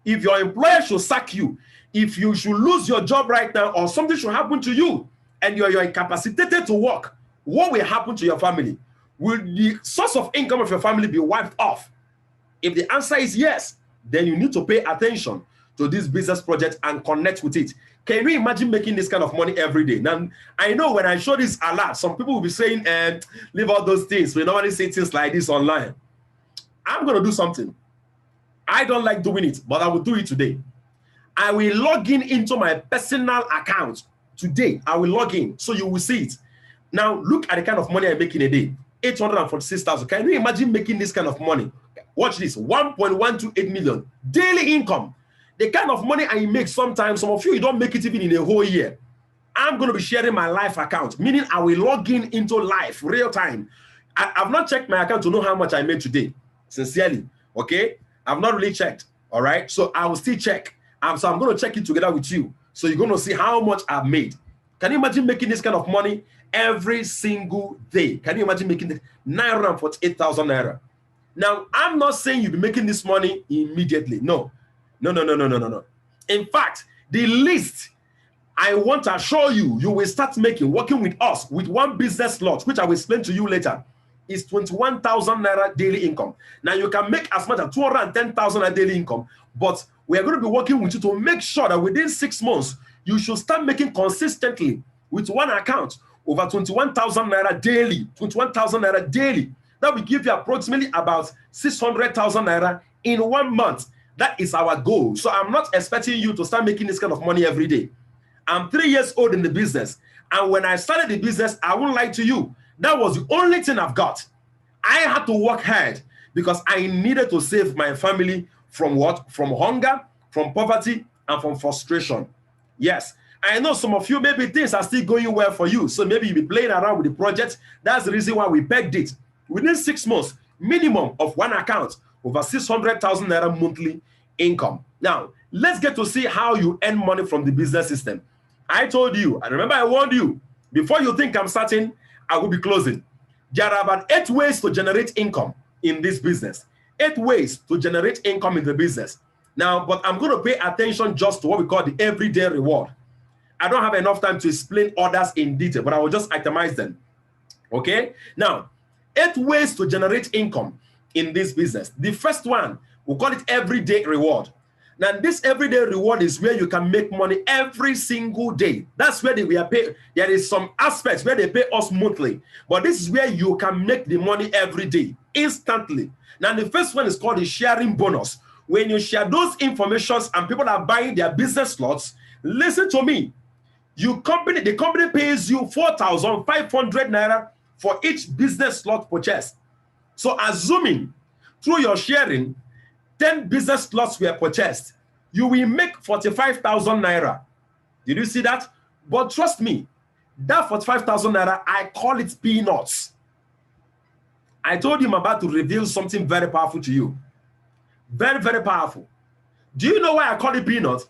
if your employer should sack you, if you should lose your job right now, or something should happen to you, and you're incapacitated to work, what will happen to your family? Will the source of income of your family be wiped off? If the answer is yes, then you need to pay attention to this business project and connect with it. Can you imagine making this kind of money every day? Now, I know when I show this a lot, some people will be saying, leave all those things. We normally say things like this online. I'm going to do something. I don't like doing it, but I will do it today. I will log in into my personal account today. I will log in, so you will see it. Now, look at the kind of money I make in a day. 846,000. Can you imagine making this kind of money? Watch this, 1.128 million daily income. The kind of money I make sometimes, some of you don't make it even in a whole year. I'm going to be sharing my live account, meaning I will log in into live, real time. I've not checked my account to know how much I made today, sincerely, okay? I've not really checked, all right? So I will still check. So I'm going to check it together with you. So you're going to see how much I've made. Can you imagine making this kind of money every single day? Can you imagine making 948,000 naira? Now, I'm not saying you'll be making this money immediately. No. In fact, the least I want to assure you, you will start making, working with us, with one business slot, which I will explain to you later, is 21,000 naira daily income. Now, you can make as much as 210,000 naira daily income, but we are going to be working with you to make sure that within 6 months, you should start making consistently with one account over 21,000 naira daily, 21,000 naira daily. That will give you approximately about 600,000 naira in 1 month. That is our goal. So I'm not expecting you to start making this kind of money every day. I'm 3 years old in the business. And when I started the business, I won't lie to you, that was the only thing I've got. I had to work hard because I needed to save my family from what? From hunger, from poverty, and from frustration. Yes, I know some of you, maybe things are still going well for you. So maybe you'll be playing around with the project. That's the reason why we pegged it. Within 6 months, minimum of one account, over 600,000 naira monthly income. Now, let's get to see how you earn money from the business system. I told you, and remember I warned you, before you think I'm starting, I will be closing. There are about 8 ways to generate income in this business. 8 ways to generate income in the business. Now, but I'm going to pay attention just to what we call the everyday reward. I don't have enough time to explain others in detail, but I will just itemize them. Okay? Now, 8 ways to generate income in this business. The first one, we'll call it everyday reward. Now, this everyday reward is where you can make money every single day. That's where we are paid. There is some aspects where they pay us monthly, but this is where you can make the money every day, instantly. Now, the first one is called the sharing bonus. When you share those informations and people are buying their business slots, listen to me. The company pays you 4,500 naira for each business slot purchase. So assuming through your sharing, 10 business slots were purchased, you will make 45,000 naira. Did you see that? But trust me, that 45,000 naira, I call it peanuts. I told you I'm about to reveal something very powerful to you. Very, very powerful. Do you know why I call it peanuts?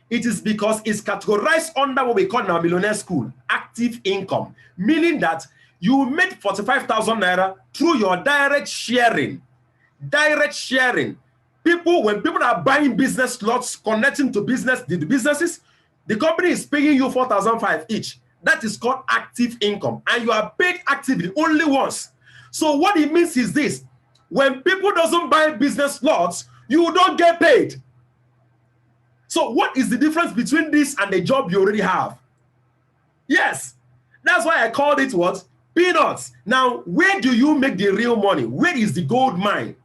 It is because it's categorized under what we call in our millionaire school, active income, meaning that you made 45,000 naira through your direct sharing. Direct sharing. When people are buying business slots, connecting to the businesses, the company is paying you 4,500 each. That is called active income. And you are paid actively only once. So what it means is this: when people doesn't buy business slots, you don't get paid. So what is the difference between this and the job you already have? Yes, that's why I called it what? Peanuts. Now, where do you make the real money? Where is the gold mine?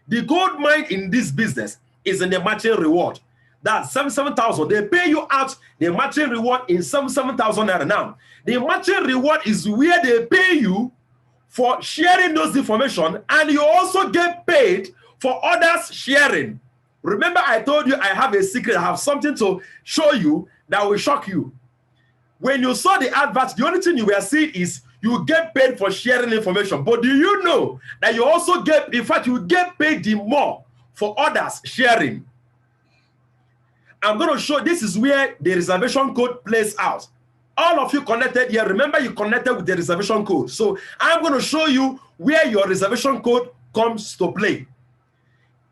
The gold mine in this business is in the matching reward. That's 77,000. They pay you out the matching reward in 77,000 naira. Now, the matching reward is where they pay you for sharing those information, and you also get paid for others sharing. Remember, I told you I have a secret. I have something to show you that will shock you. When you saw the advert, the only thing you were seeing is you get paid for sharing information. But do you know that you also get, in fact, you get paid the more for others sharing? I'm going to show, this is where the reservation code plays out. All of you connected here, remember you connected with the reservation code. So I'm going to show you where your reservation code comes to play.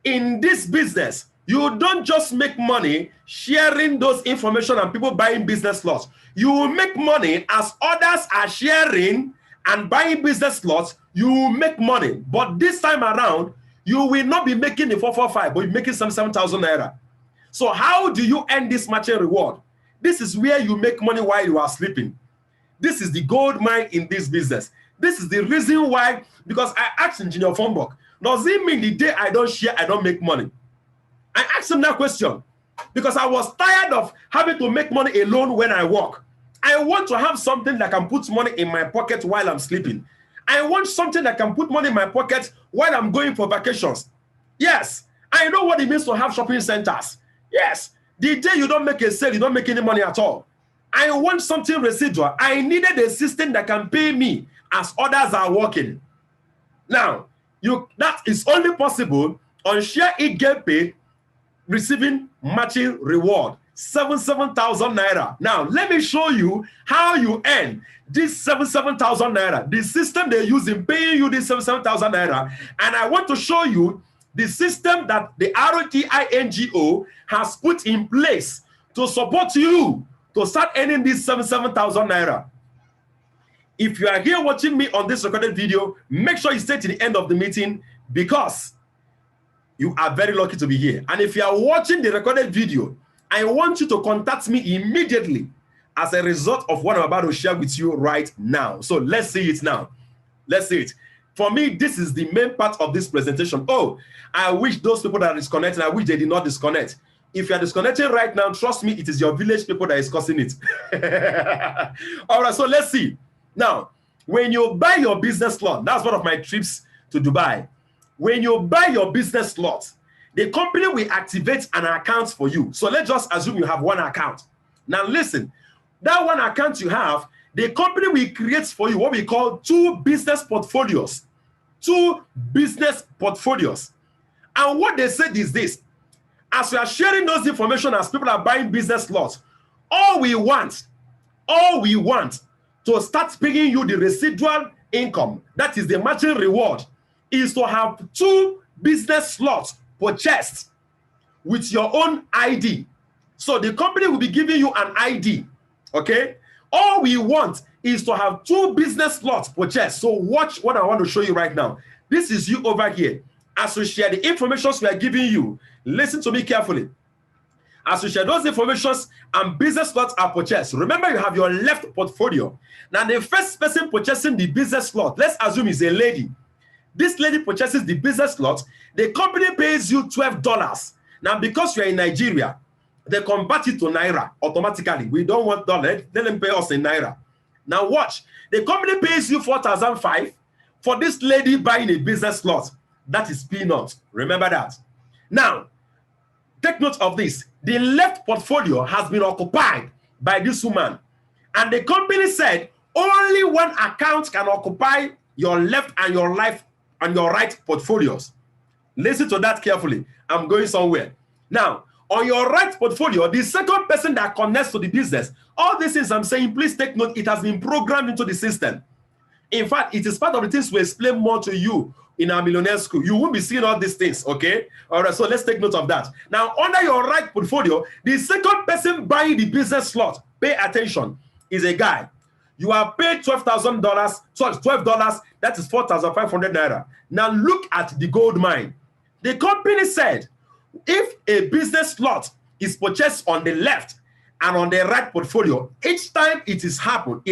In this business, you don't just make money sharing those information and people buying business slots. You will make money as others are sharing and buying business slots. You will make money. But this time around, you will not be making the 445, but you're making some 7,000 naira. So how do you earn this matching reward? This is where you make money while you are sleeping. This is the gold mine in this business. This is the reason why, because I asked Engineer Fombok, does it mean the day I don't share, I don't make money? I asked him that question because I was tired of having to make money alone when I work. I want to have something that can put money in my pocket while I'm sleeping. I want something that can put money in my pocket while I'm going for vacations. Yes, I know what it means to have shopping centers. Yes, the day you don't make a sale, you don't make any money at all. I want something residual. I needed a system that can pay me as others are working. Now, that is only possible on Share It Get Paid, receiving matching reward, 77,000 naira. Now, let me show you how you earn this 77,000 naira. The system they use in paying you this 77,000 naira. And I want to show you the system that the ROTINGO has put in place to support you to start earning this 77,000 naira. If you are here watching me on this recorded video, make sure you stay to the end of the meeting because you are very lucky to be here. And if you are watching the recorded video, I want you to contact me immediately as a result of what I'm about to share with you right now. So let's see it now. Let's see it. For me, this is the main part of this presentation. Oh, I wish those people that are disconnected, I wish they did not disconnect. If you are disconnected right now, trust me, it is your village people that is causing it. All right, so let's see. Now, when you buy your business slot, that's one of my trips to Dubai. When you buy your business slot, the company will activate an account for you. So let's just assume you have one account. Now listen, that one account you have, the company will create for you what we call two business portfolios. Two business portfolios. And what they said is this: as we are sharing those information, as people are buying business slots, all we want to start paying you the residual income, that is the matching reward, is to have two business slots purchased with your own ID. So the company will be giving you an ID, okay? All we want is to have two business slots purchased. So watch what I want to show you right now. This is you over here. As we share the information we are giving you, listen to me carefully. As we share those informations and business slots are purchased, remember you have your left portfolio. Now the first person purchasing the business slot, let's assume is a lady. This lady purchases the business slot. The company pays you $12. Now, because you're in Nigeria, they convert it to Naira automatically. We don't want dollar. Let them pay us in Naira. Now, watch. The company pays you 4,500 for this lady buying a business slot. That is peanuts. Remember that. Now, take note of this. The left portfolio has been occupied by this woman. And the company said only one account can occupy your left and your right portfolios. Listen to that carefully. I'm going somewhere. Now, on your right portfolio, the second person that connects to the business, all these things I'm saying, please take note, it has been programmed into the system. In fact, it is part of the things we explain more to you in our millionaire school. You won't be seeing all these things, okay? All right, so let's take note of that. Now, under your right portfolio, the second person buying the business slot, pay attention, is a guy. You are paid $12,000, sorry, $12, that is 4,500 naira. Now look at the gold mine. The company said, if a business slot is purchased on the left and on the right portfolio, each time it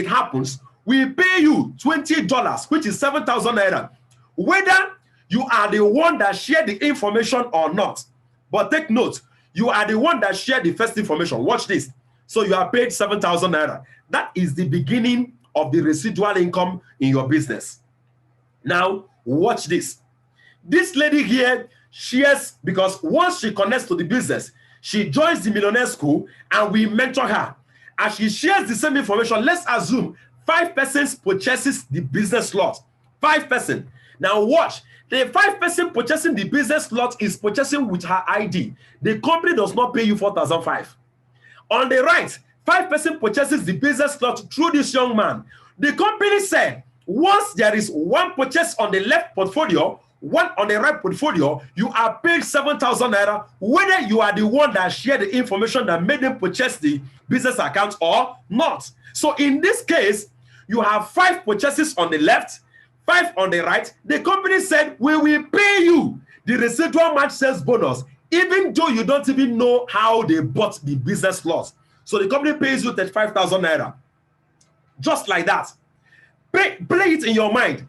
happens, we pay you $20, which is 7,000 naira. Whether you are the one that shared the information or not. But take note, You are the one that shared the first information. Watch this. So you are paid 7,000 naira. That is the beginning of the residual income in your business. Now, watch this. This lady here shares, because once she connects to the business, she joins the millionaire school and we mentor her. As she shares the same information, let's assume 5 persons purchases the business slot. 5 persons. Now watch. The 5 person purchasing the business slot is purchasing with her ID. The company does not pay you 4,500. On the right, 5 person purchases the business slot through this young man. The company said, once there is 1 purchase on the left portfolio, 1 on the right portfolio, you are paid 7,000 naira, whether you are the one that shared the information that made them purchase the business account or not. So in this case, you have 5 purchases on the left, 5 on the right. The company said, we will pay you the residual match sales bonus, even though you don't even know how they bought the business slot. So the company pays you 35,000 naira. Just like that. Play it in your mind.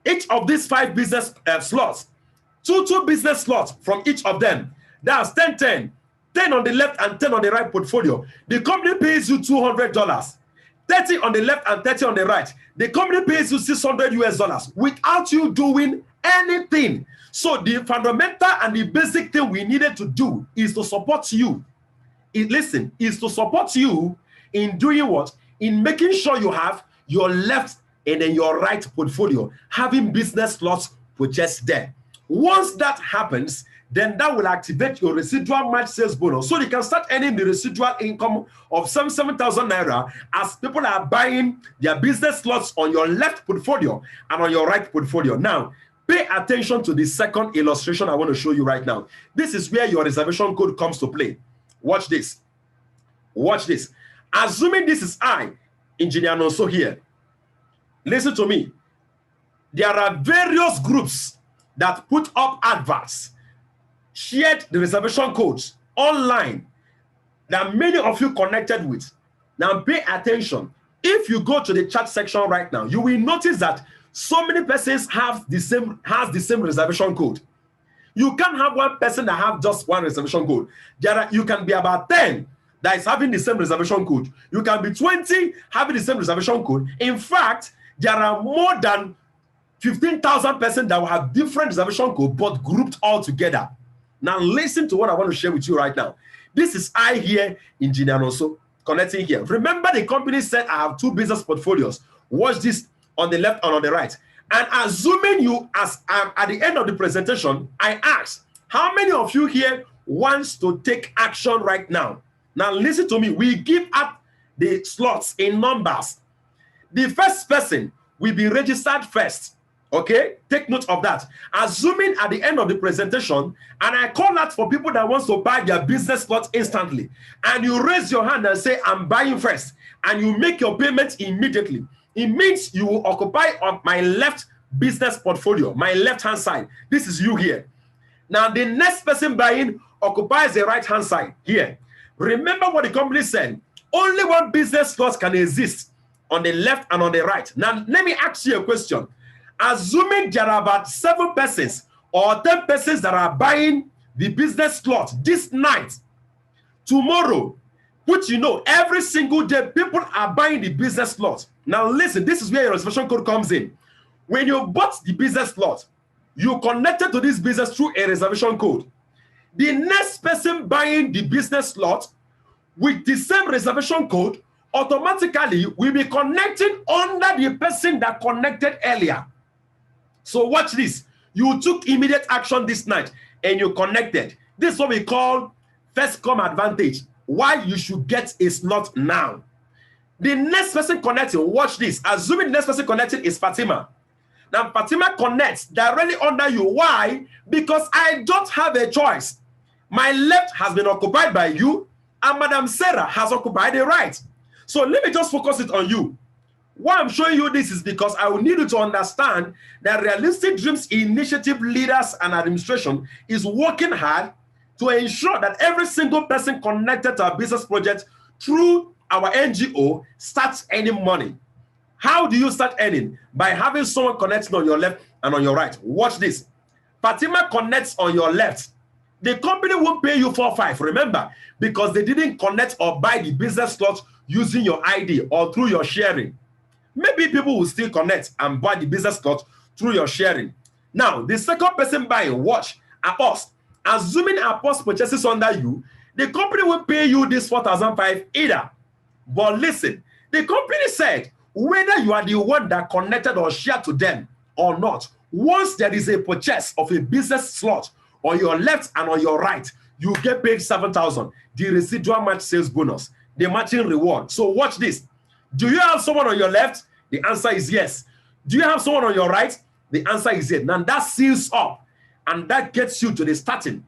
Each of these 5 business slots, two business slots from each of them. That's 10, 10. 10 on the left and 10 on the right portfolio. The company pays you $200. 30 on the left and 30 on the right. The company pays you $600 US without you doing anything. So the fundamental and the basic thing we needed to do is to support you. Is to support you in doing what? In making sure you have your left and then your right portfolio, having business slots purchased there. Once that happens, then that will activate your residual match sales bonus. So you can start earning the residual income of 7,000 naira as people are buying their business slots on your left portfolio and on your right portfolio. Now, pay attention to the second illustration I want to show you right now. This is where your reservation code comes to play. Watch this. Watch this. Assuming this is I, Engineer Nonso here. Listen to me. There are various groups that put up adverts, shared the reservation codes online that many of you connected with. Now pay attention. If you go to the chat section right now, you will notice that so many persons have the same reservation code. You can't have one person that have just one reservation code. You can be about 10 that is having the same reservation code. You can be 20 having the same reservation code. In fact, there are more than 15,000 persons that will have different reservation code but grouped all together. Now listen to what I want to share with you right now. This is I here, Engineer Nonso, connecting here. Remember the company said I have 2 business portfolios. Watch this on the left and on the right. And assuming you, as at the end of the presentation, I asked, how many of you here wants to take action right now? Now listen to me. We give up the slots in numbers. The first person will be registered first. Okay, take note of that. Assuming at the end of the presentation, and I call out for people that wants to buy their business slot instantly, and you raise your hand and say, I'm buying first, and you make your payment immediately, it means you will occupy on my left business portfolio, my left-hand side. This is you here. Now, the next person buying occupies the right-hand side here. Remember what the company said. Only one business slot can exist on the left and on the right. Now, let me ask you a question. Assuming there are about 7 persons or 10 persons that are buying the business slot this night, tomorrow, which you know, every single day, people are buying the business slot. Now listen, this is where your reservation code comes in. When you bought the business slot, you connected to this business through a reservation code. The next person buying the business slot with the same reservation code automatically will be connecting under the person that connected earlier. So watch this. You took immediate action this night and you connected. This is what we call first come advantage. Why you should get a slot now. The next person connecting, watch this. Assuming the next person connecting is Fatima. Now Fatima connects directly under you. Why? Because I don't have a choice. My left has been occupied by you and Madam Sarah has occupied the right. So let me just focus it on you. Why I'm showing you this is because I will need you to understand that Realistic Dreams Initiative leaders and administration is working hard to ensure that every single person connected to our business project through our NGO starts earning money. How do you start earning? By having someone connecting on your left and on your right. Watch this. Fatima connects on your left. The company won't pay you 4-5, remember, because they didn't connect or buy the business slot using your ID or through your sharing. Maybe people will still connect and buy the business slot through your sharing. Now, the second person buying, watch, Apost. Assuming Apost purchases under you, the company won't pay you this 4,500 either. But listen, the company said, whether you are the one that connected or shared to them or not, once there is a purchase of a business slot on your left and on your right, you get paid 7,000, the residual match sales bonus, the matching reward. So watch this. Do you have someone on your left? The answer is yes. Do you have someone on your right? The answer is yes. Now that seals up, and that gets you to the starting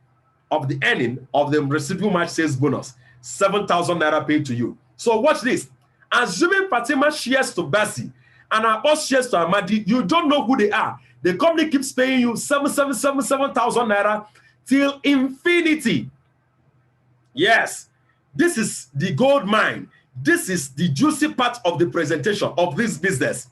of the earning of the residual match sales bonus, 7,000 naira paid to you. So watch this. Assuming Fatima shares to Basi and our boss shares to Amadi, you don't know who they are. The company keeps paying you 7,000 naira till infinity. Yes, this is the gold mine. This is the juicy part of the presentation of this business.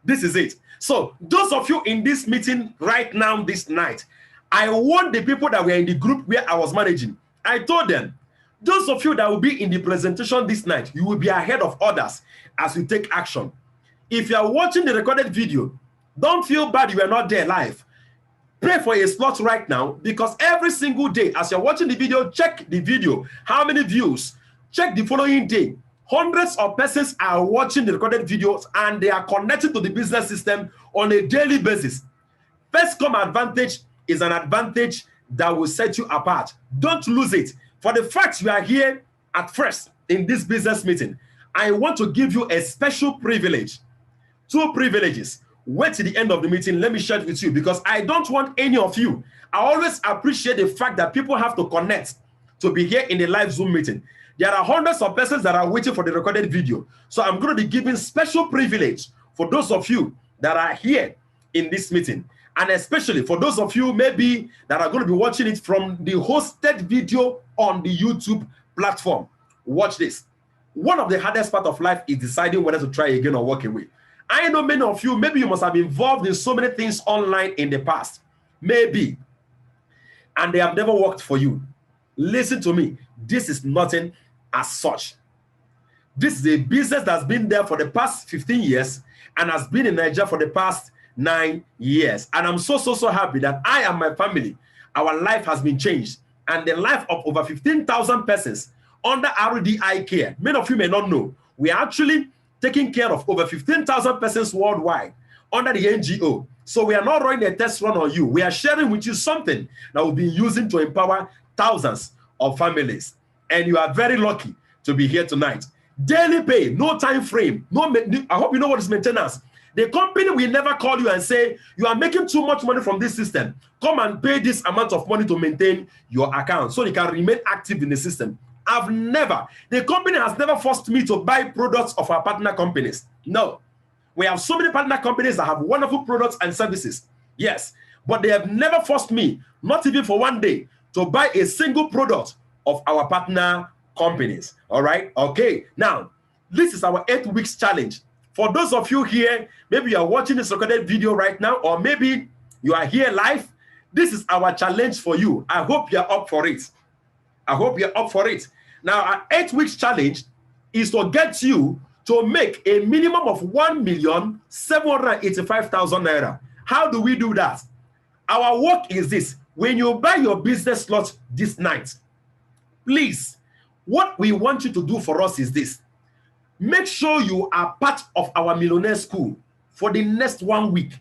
This is it. So those of you in this meeting right now, this night, I want the people that were in the group where I was managing. I told them, those of you that will be in the presentation this night, you will be ahead of others as you take action. If you are watching the recorded video, don't feel bad you are not there live. Pray for a slot right now, because every single day as you're watching the video, check the video. How many views? Check the following day. Hundreds of persons are watching the recorded videos and they are connected to the business system on a daily basis. First come advantage is an advantage that will set you apart. Don't lose it. For the fact you are here at first in this business meeting, I want to give you a special privilege. 2 privileges. Wait till the end of the meeting. Let me share it with you, because I don't want any of you. I always appreciate the fact that people have to connect to be here in the live Zoom meeting. There are hundreds of persons that are waiting for the recorded video. So I'm going to be giving special privilege for those of you that are here in this meeting. And especially for those of you maybe that are going to be watching it from the hosted video on the YouTube platform. Watch this. One of the hardest part of life is deciding whether to try again or walk away. I know many of you, maybe you must have been involved in so many things online in the past. Maybe. And they have never worked for you. Listen to me. This is nothing as such. This is a business that's been there for the past 15 years and has been in Nigeria for the past 9 years. And I'm so happy that I and my family, our life has been changed. And the life of over 15,000 persons under RDI care. Many of you may not know. We are actually taking care of over 15,000 persons worldwide under the NGO. So we are not running a test run on you. We are sharing with you something that we'll be using to empower thousands of families. And you are very lucky to be here tonight. Daily pay, no time frame. I hope you know what is maintenance. The company will never call you and say, you are making too much money from this system. Come and pay this amount of money to maintain your account so you can remain active in the system. The company has never forced me to buy products of our partner companies. No. We have so many partner companies that have wonderful products and services. Yes. But they have never forced me, not even for one day, to buy a single product of our partner companies. All right? Okay. Now, this is our 8 weeks challenge. For those of you here, maybe you are watching this recorded video right now, or maybe you are here live, this is our challenge for you. I hope you're up for it. I hope you're up for it. Now, our 8 weeks challenge is to get you to make a minimum of 1,785,000 naira. How do we do that? Our work is this. When you buy your business slot this night, please, what we want you to do for us is this. Make sure you are part of our millionaire school for the next 1 week.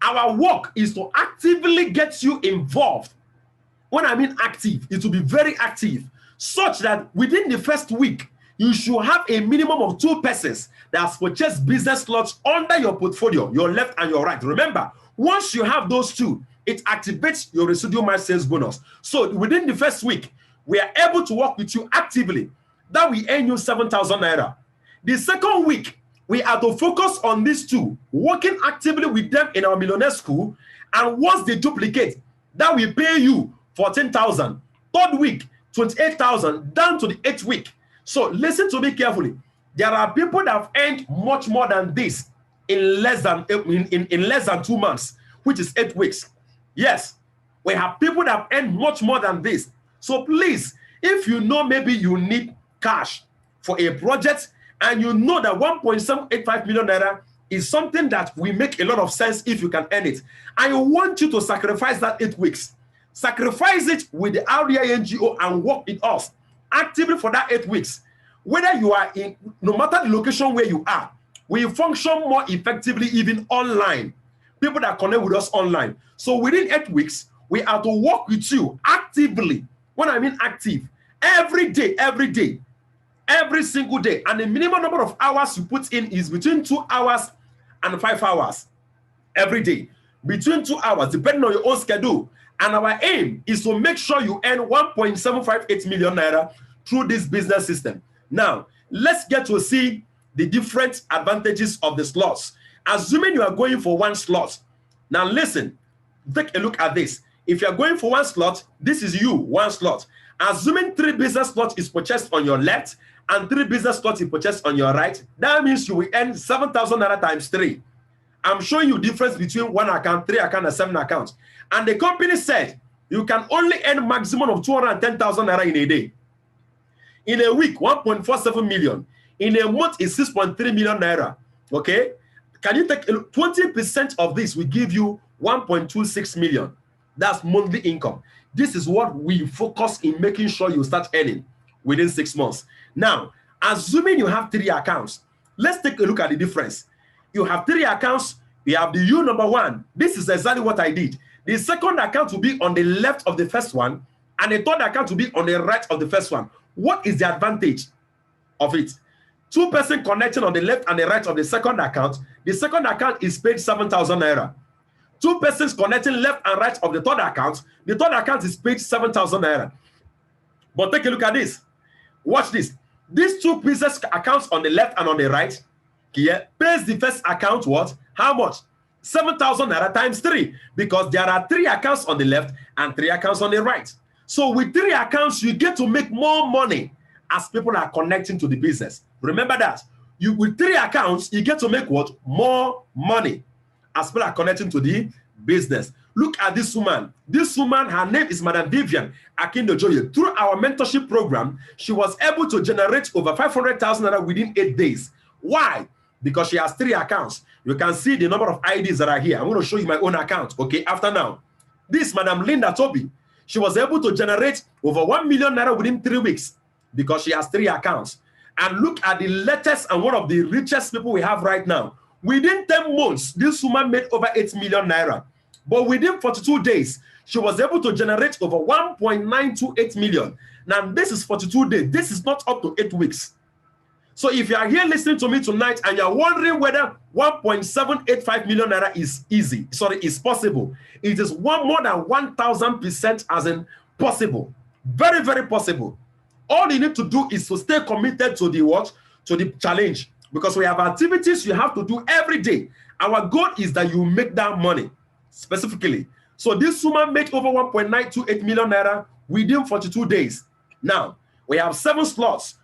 Our work is to actively get you involved. When I mean active, it will be very active, such that within the first week, you should have a minimum of 2 persons that have purchased business slots under your portfolio, your left and your right. Remember, once you have those 2, it activates your residual match sales bonus. So within the first week, we are able to work with you actively. That we earn you 7,000 naira. The second week, we are to focus on these 2, working actively with them in our millionaire school. And once they duplicate, that we pay you 14,000. Third week, 28,000, down to the 8th week. So listen to me carefully. There are people that have earned much more than this in less than 2 months, which is 8 weeks. Yes, We have people that earn much more than this. So please, if you know maybe you need cash for a project and you know that 1.785 million naira is something that will make a lot of sense if you can earn it, I want you to sacrifice that 8 weeks. Sacrifice it with the RDI NGO and work with us actively for that 8 weeks. Whether you are in, no matter the location where you are, we function more effectively even online. People that connect with us online. So within 8 weeks, we are to work with you actively. When I mean active, every day, every single day. And the minimum number of hours you put in is between 2 hours and 5 hours every day. Between 2 hours, depending on your own schedule. And our aim is to make sure you earn 1.758 million naira through this business system. Now, let's get to see the different advantages of the slots. Assuming you are going for one slot. Now listen, take a look at this. If you are going for one slot, this is you, one slot. Assuming 3 business slots is purchased on your left and 3 business slots is purchased on your right, that means you will earn 7,000 naira times 3. I'm showing you difference between 1 account, 3 account, and 7 accounts. And the company said you can only earn maximum of 210,000 naira in a day. In a week, 1.47 million. In a month, it's 6.3 million naira. Okay? Can you take 20% of this will give you 1.26 million? That's monthly income. This is what we focus in making sure you start earning within 6 months. Now, assuming you have 3 accounts, let's take a look at the difference. You have 3 accounts, you have the U number 1. This is exactly what I did. The second account will be on the left of the first one, and the third account will be on the right of the first one. What is the advantage of it? 2 persons connecting on the left and the right of the second account. The second account is paid 7,000 naira. 2 persons connecting left and right of the third account. The third account is paid 7,000 naira. But take a look at this. Watch this. These 2 business accounts on the left and on the right here pays the first account what? How much? 7,000 naira times 3, because there are 3 accounts on the left and 3 accounts on the right. So with 3 accounts, you get to make more money as people are connecting to the business. Remember that. You with 3 accounts, you get to make what? More money as people are connecting to the business. Look at this woman. This woman, her name is Madam Vivian Akindojoye. Through our mentorship program, she was able to generate over 500,000 naira within 8 days. Why? Because she has 3 accounts. You can see the number of IDs that are here. I'm going to show you my own account, okay, after now. This Madam Linda Toby, she was able to generate over 1 million naira within 3 weeks because she has 3 accounts. And look at the latest and one of the richest people we have right now. Within 10 months, this woman made over 8 million naira. But within 42 days, she was able to generate over 1.928 million. Now, this is 42 days. This is not up to 8 weeks. So if you are here listening to me tonight and you're wondering whether 1.785 million naira is possible, it is more than 1,000% as in possible. Very, very possible. All you need to do is to stay committed to the what? To the challenge. Because we have activities you have to do every day. Our goal is that you make that money specifically. So this woman made over 1.928 million naira within 42 days. Now, we have 7 slots.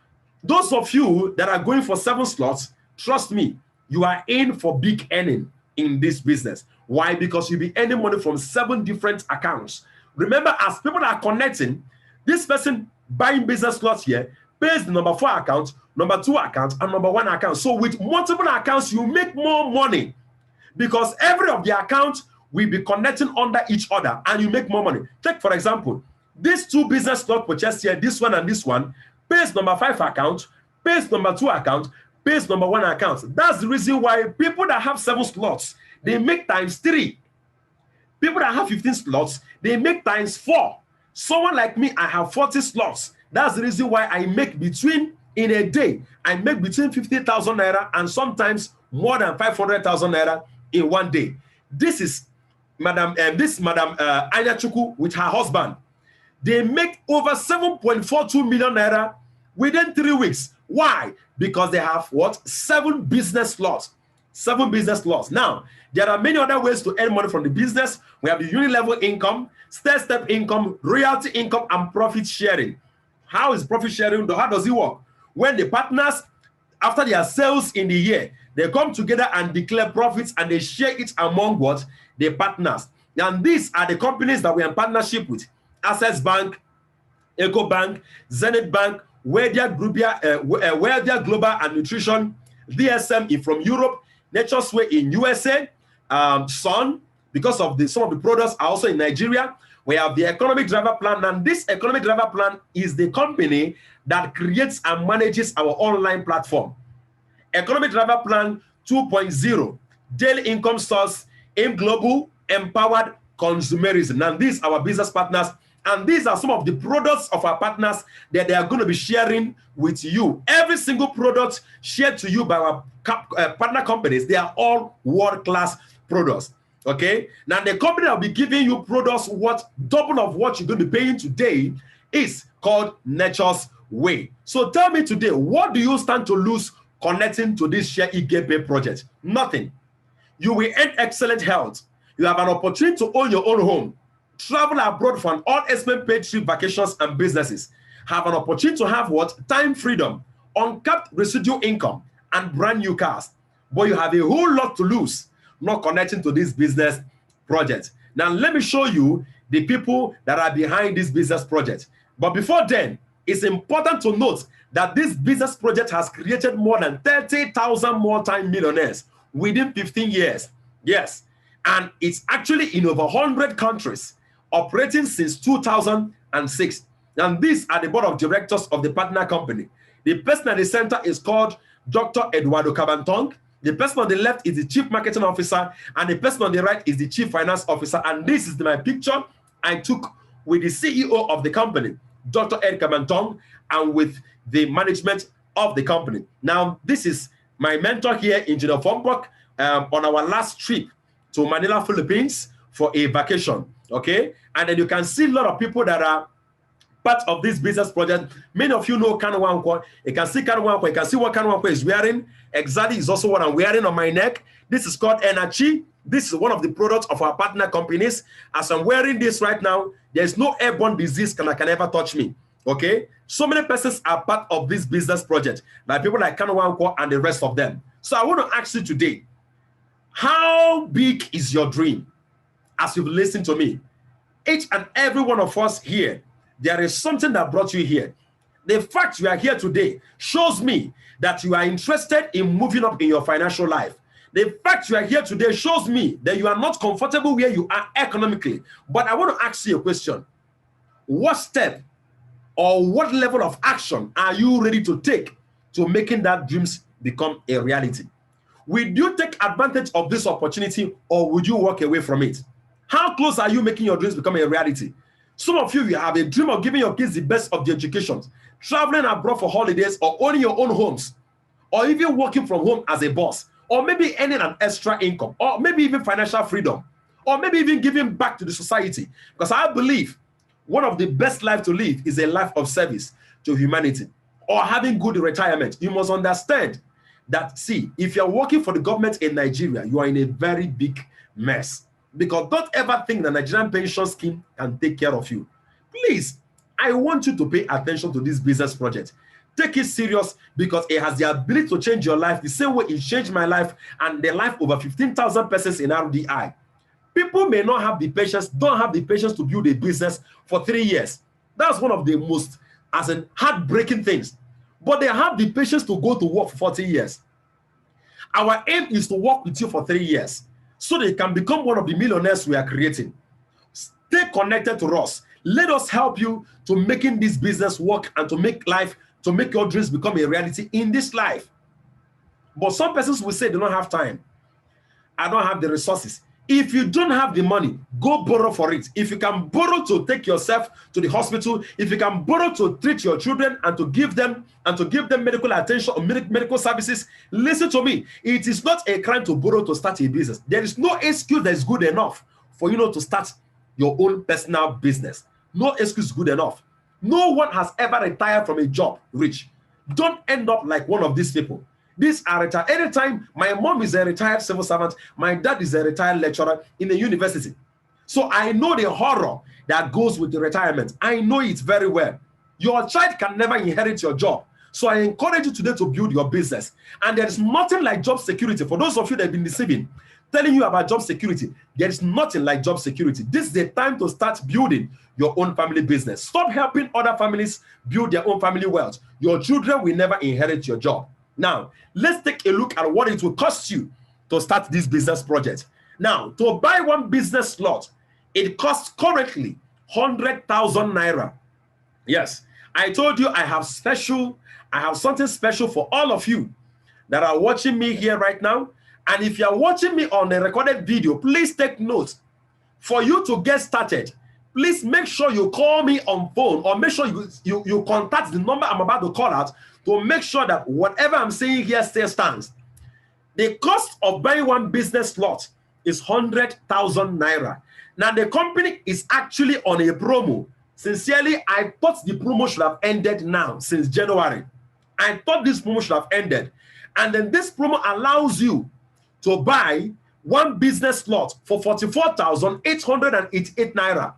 Those of you that are going for 7 slots, trust me, you are in for big earning in this business. Why? Because you'll be earning money from 7 different accounts. Remember, as people are connecting, this person buying business slots here pays the number 4 account, number 2 account, and number 1 account. So with multiple accounts, you make more money because every of the accounts will be connecting under each other and you make more money. Take, for example, these 2 business slots purchased here, this one and this one, pays number 5 account, pays number 2 account, pays number 1 account. That's the reason why people that have 7 slots, they make times 3. People that have 15 slots, they make times 4. Someone like me, I have 40 slots. That's the reason why I make between, in a day, I make between 50,000 naira and sometimes more than 500,000 naira in one day. This is Madam Anya Chuku with her husband. They make over 7.42 million naira within 3 weeks. Why? Because they have what? 7 business slots. 7 business slots. Now, there are many other ways to earn money from the business. We have the unit-level income, step income, royalty income, and profit sharing. How is profit sharing? How does it work? When the partners, after their sales in the year, they come together and declare profits and they share it among what? The partners. And these are the companies that we are in partnership with: Access Bank, Eco Bank, Zenith Bank, Wedia Global and Nutrition, DSM from Europe, Nature's Way in USA, Sun, because of some of the products are also in Nigeria. We have the Economic Driver Plan, and this Economic Driver Plan is the company that creates and manages our online platform. Economic Driver Plan 2.0, Daily Income Source, Aim Global, Empowered Consumerism. And these are our business partners, and these are some of the products of our partners that they are going to be sharing with you. Every single product shared to you by our partner companies, they are all world-class products. Okay, now the company that will be giving you products double of what you're going to be paying today is called Nature's Way. So tell me today, what do you stand to lose connecting to this Share Ige project? Nothing. You will earn excellent health. You have an opportunity to own your own home, travel abroad for an all-expense paid trip, vacations and businesses. Have an opportunity to have what? Time freedom, uncapped residual income, and brand new cars. But you have a whole lot to lose not connecting to this business project. Now, let me show you the people that are behind this business project. But before then, it's important to note that this business project has created more than 30,000 more-time millionaires within 15 years. Yes, and it's actually in over 100 countries, operating since 2006. And these are the board of directors of the partner company. The person at the center is called Dr. Eduardo Cabantong. The person on the left is the chief marketing officer, and the person on the right is the chief finance officer. And this is my picture I took with the CEO of the company, Dr. Ed Cabantong, and with the management of the company. Now, this is my mentor here, Engineer Fombok, on our last trip to Manila, Philippines for a vacation. Okay, and then you can see a lot of people that are part of this business project. Many of you know Kanwankwa. You can see Kanwankwa. You can see what Kanwankwa is wearing. Exactly is also what I'm wearing on my neck. This is called Energy. This is one of the products of our partner companies. As I'm wearing this right now, there's no airborne disease that can ever touch me. Okay? So many persons are part of this business project, like people like Kanwankwa and the rest of them. So I want to ask you today, how big is your dream? As you've listened to me, each and every one of us here, there is something that brought you here. The fact you are here today shows me that you are interested in moving up in your financial life. The fact you are here today shows me that you are not comfortable where you are economically. But I want to ask you a question. What step or what level of action are you ready to take to making that dreams become a reality? Will you take advantage of this opportunity, or would you walk away from it? How close are you making your dreams become a reality? Some of you have a dream of giving your kids the best of the education, traveling abroad for holidays, or owning your own homes, or even working from home as a boss, or maybe earning an extra income, or maybe even financial freedom, or maybe even giving back to the society. Because I believe one of the best lives to live is a life of service to humanity, or having good retirement. You must understand that, see, if you're working for the government in Nigeria, you are in a very big mess. Because don't ever think the Nigerian pension scheme can take care of you. Please, I want you to pay attention to this business project. Take it serious, because it has the ability to change your life the same way it changed my life and the life over 15,000 persons in RDI. People may not have the patience, don't have the patience to build a business for 3 years. That's one of the most heartbreaking things. But they have the patience to go to work for 40 years. Our aim is to work with you for 3 years, so they can become one of the millionaires we are creating. Stay connected to us. Let us help you to making this business work and to make your dreams become a reality in this life. But some persons will say they don't have time. I don't have the resources. If you don't have the money, go borrow for it. If you can borrow to take yourself to the hospital, if you can borrow to treat your children and to give them medical attention or medical services, listen to me. It is not a crime to borrow to start a business. There is no excuse that is good enough for you not to start your own personal business. No excuse good enough. No one has ever retired from a job rich. Don't end up like one of these people. These are retired. Anytime, my mom is a retired civil servant, my dad is a retired lecturer in a university. So I know the horror that goes with the retirement. I know it very well. Your child can never inherit your job. So I encourage you today to build your business. And there is nothing like job security. For those of you that have been deceiving, telling you about job security. There is nothing like job security. This is the time to start building your own family business. Stop helping other families build their own family wealth. Your children will never inherit your job. Now, let's take a look at what it will cost you to start this business project. Now, to buy one business slot, it costs currently 100,000 naira. Yes, I told you I have something special for all of you that are watching me here right now. And if you're watching me on a recorded video, please take note. For you to get started, please make sure you call me on phone, or make sure you contact the number I'm about to call out to make sure that whatever I'm saying here still stands. The cost of buying one business slot is 100,000 naira. Now, the company is actually on a promo. Sincerely, I thought the promo should have ended now, since January. I thought this promo should have ended. And then this promo allows you to buy one business slot for 44,888 naira.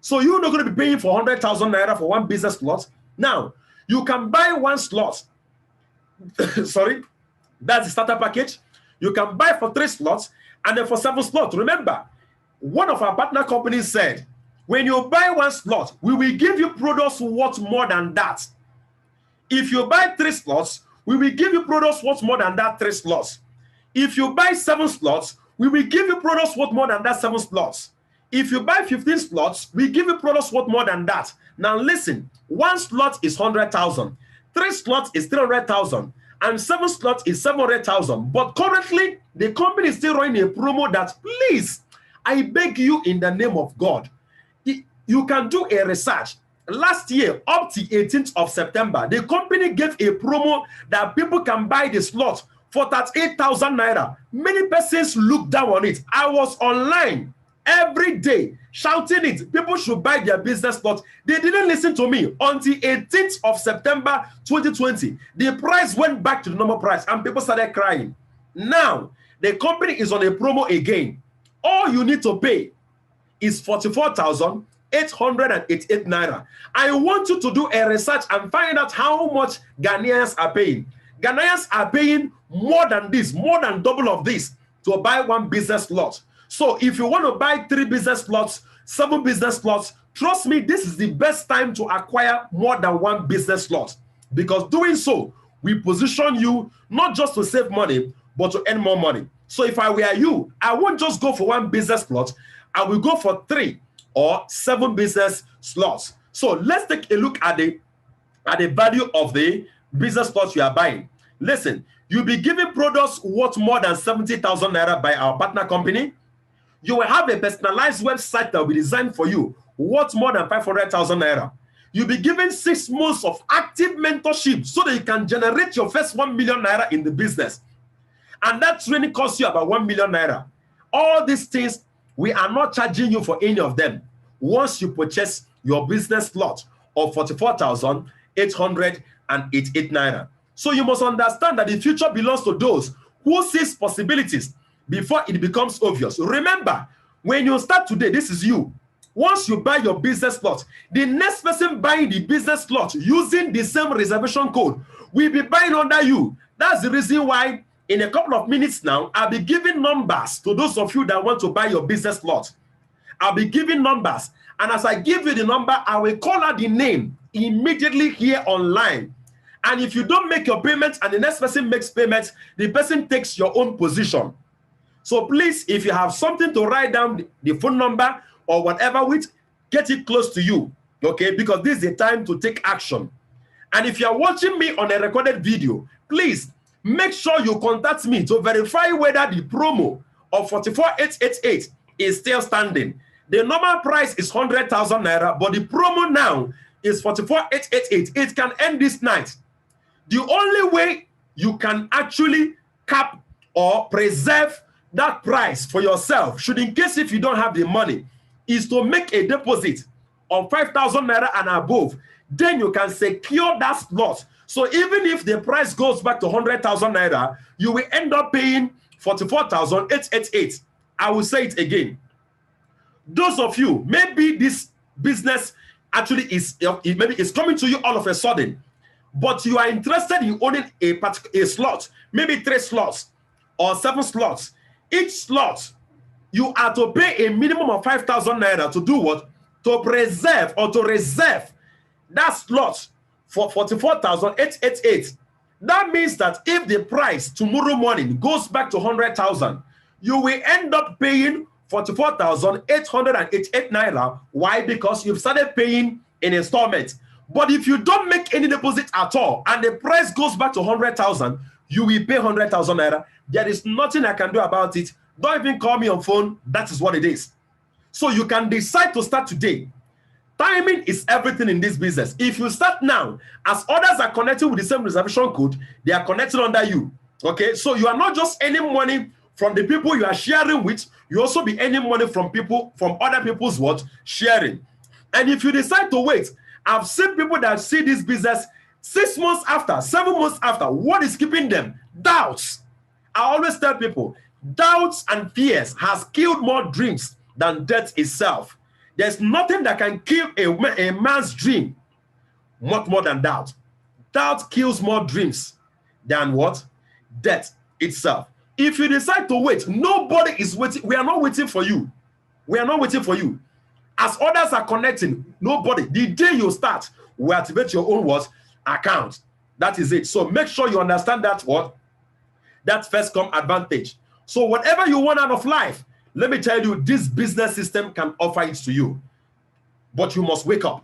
So you're not going to be paying for 100,000 naira for one business slot. Now, you can buy one slot. Sorry, that's the starter package. You can buy for 3 slots and then for 7 slots. Remember, one of our partner companies said, when you buy one slot, we will give you products worth more than that. If you buy 3 slots, we will give you products worth more than that 3 slots. If you buy 7 slots, we will give you products worth more than that 7 slots. If you buy 15 slots, we give you products worth more than that. Now listen, 1 slot is 100,000, 3 slots is 300,000, and 7 slots is 700,000. But currently, the company is still running a promo that, please, I beg you in the name of God, you can do a research. Last year, up to 18th of September, the company gave a promo that people can buy the slot for 38,000 naira. Many persons looked down on it. I was online every day shouting it. People should buy their business slot. They didn't listen to me until 18th of September 2020. The price went back to the normal price and people started crying. Now, the company is on a promo again. All you need to pay is 44,888 naira. I want you to do a research and find out how much Ghanaians are paying. Ghanaians are paying more than this, more than double of this to buy one business slot. So if you want to buy 3 business slots, 7 business slots, trust me, this is the best time to acquire more than one business slot. Because doing so, we position you not just to save money, but to earn more money. So if I were you, I won't just go for one business slot. I will go for 3 or 7 business slots. So let's take a look at the value of the business slots you are buying. Listen, you'll be given products worth more than 70,000 naira by our partner company. You will have a personalized website that will be designed for you worth more than 500,000 naira. You'll be given 6 months of active mentorship so that you can generate your first 1 million naira in the business. And that training costs you about 1 million naira. All these things, we are not charging you for any of them once you purchase your business slot of 44,888 naira. So you must understand that the future belongs to those who sees possibilities before it becomes obvious. Remember, when you start today, this is you. Once you buy your business slot, the next person buying the business slot using the same reservation code will be buying under you. That's the reason why in a couple of minutes now, I'll be giving numbers to those of you that want to buy your business slot. I'll be giving numbers. And as I give you the number, I will call out the name immediately here online. And if you don't make your payment and the next person makes payments, the person takes your own position. So please, if you have something to write down the phone number or whatever with, get it close to you, okay? Because this is the time to take action. And if you're watching me on a recorded video, please make sure you contact me to verify whether the promo of 44,888 is still standing. The normal price is 100,000 naira, but the promo now is 44,888. It can end this night. The only way you can actually cap or preserve that price for yourself, should in case if you don't have the money, is to make a deposit of 5,000 naira and above. Then you can secure that slot. So even if the price goes back to 100,000 naira, you will end up paying 44,888. I will say it again. Those of you, maybe this business actually is maybe it's coming to you all of a sudden, but you are interested in owning a slot, maybe 3 slots or 7 slots. Each slot, you are to pay a minimum of 5,000 naira to do what? To preserve or to reserve that slot for 44,888. That means that if the price tomorrow morning goes back to 100,000, you will end up paying 44,888 naira. Why? Because you've started paying in installments. But if you don't make any deposit at all and the price goes back to 100,000, you will pay 100,000 naira. There is nothing I can do about it. Don't even call me on phone. That is what it is. So you can decide to start today. Timing is everything in this business. If you start now, as others are connected with the same reservation code, they are connected under you. Okay, so you are not just earning money from the people you are sharing with, you also be earning money from people, from other people's what? Sharing. And if you decide to wait, I've seen people that see this business 6 months after, 7 months after. What is keeping them? Doubts. I always tell people, doubts and fears has killed more dreams than death itself. There's nothing that can kill a man's dream much more than doubt. Doubt kills more dreams than what? Death itself. If you decide to wait, nobody is waiting. We are not waiting for you. We are not waiting for you. As others are connecting, nobody. The day you start, we activate your own what? Account. That is it. So make sure you understand that what? That first come advantage. So whatever you want out of life, let me tell you, this business system can offer it to you. But you must wake up.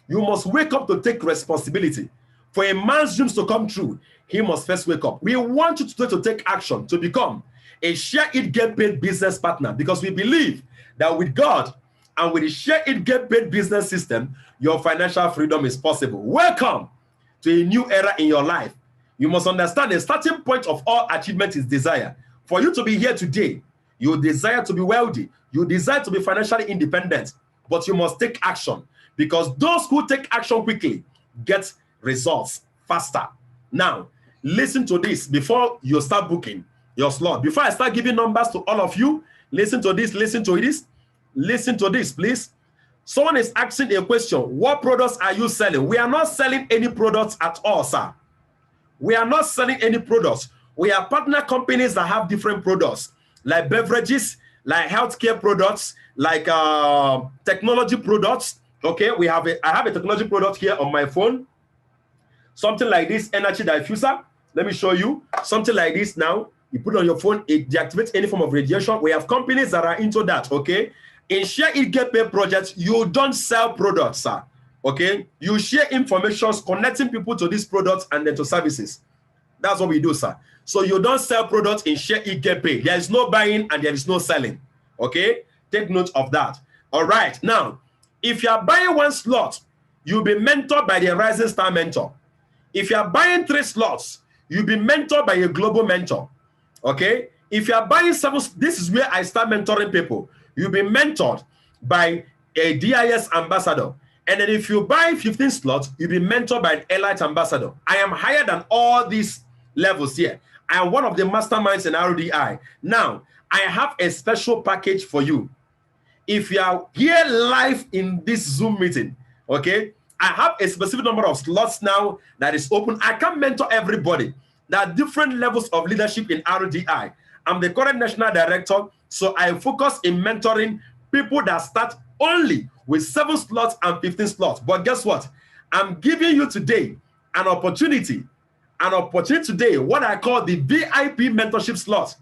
You must wake up to take responsibility. For a man's dreams to come true, he must first wake up. We want you today to take action to become a share it, get paid business partner, because we believe that with God and with the share it, get paid business system, your financial freedom is possible. Welcome to a new era in your life. You must understand the starting point of all achievement is desire. For you to be here today, you desire to be wealthy. You desire to be financially independent, but you must take action, because those who take action quickly get results faster. Now, listen to this before you start booking your slot. Before I start giving numbers to all of you, listen to this, listen to this, listen to this, please. Someone is asking a question. What products are you selling? We are not selling any products at all, sir. We are not selling any products. We are partner companies that have different products, like beverages, like healthcare products, like technology products. Okay, I have a technology product here on my phone. Something like this, energy diffuser. Let me show you. Something like this now. You put it on your phone, it deactivates any form of radiation. We have companies that are into that, okay? In Share It Get Paid projects, you don't sell products, sir. Okay? You share information connecting people to these products and then to services. That's what we do, sir. So you don't sell products in Share It Get Paid. There is no buying and there is no selling. Okay? Take note of that. All right. Now, if you are buying one slot, you'll be mentored by the Rising Star Mentor. If you are buying 3 slots, you'll be mentored by a global mentor. Okay? If you are buying 7, this is where I start mentoring people. You'll be mentored by a DIS ambassador. And then if you buy 15 slots, you'll be mentored by an Elite ambassador. I am higher than all these levels here. I am one of the masterminds in RDI. Now, I have a special package for you. If you are here live in this Zoom meeting, okay, I have a specific number of slots now that is open. I can't mentor everybody. There are different levels of leadership in RDI. I'm the current national director, so I focus in mentoring people that start only with 7 slots and 15 slots. But guess what? I'm giving you today an opportunity today, what I call the VIP mentorship slot.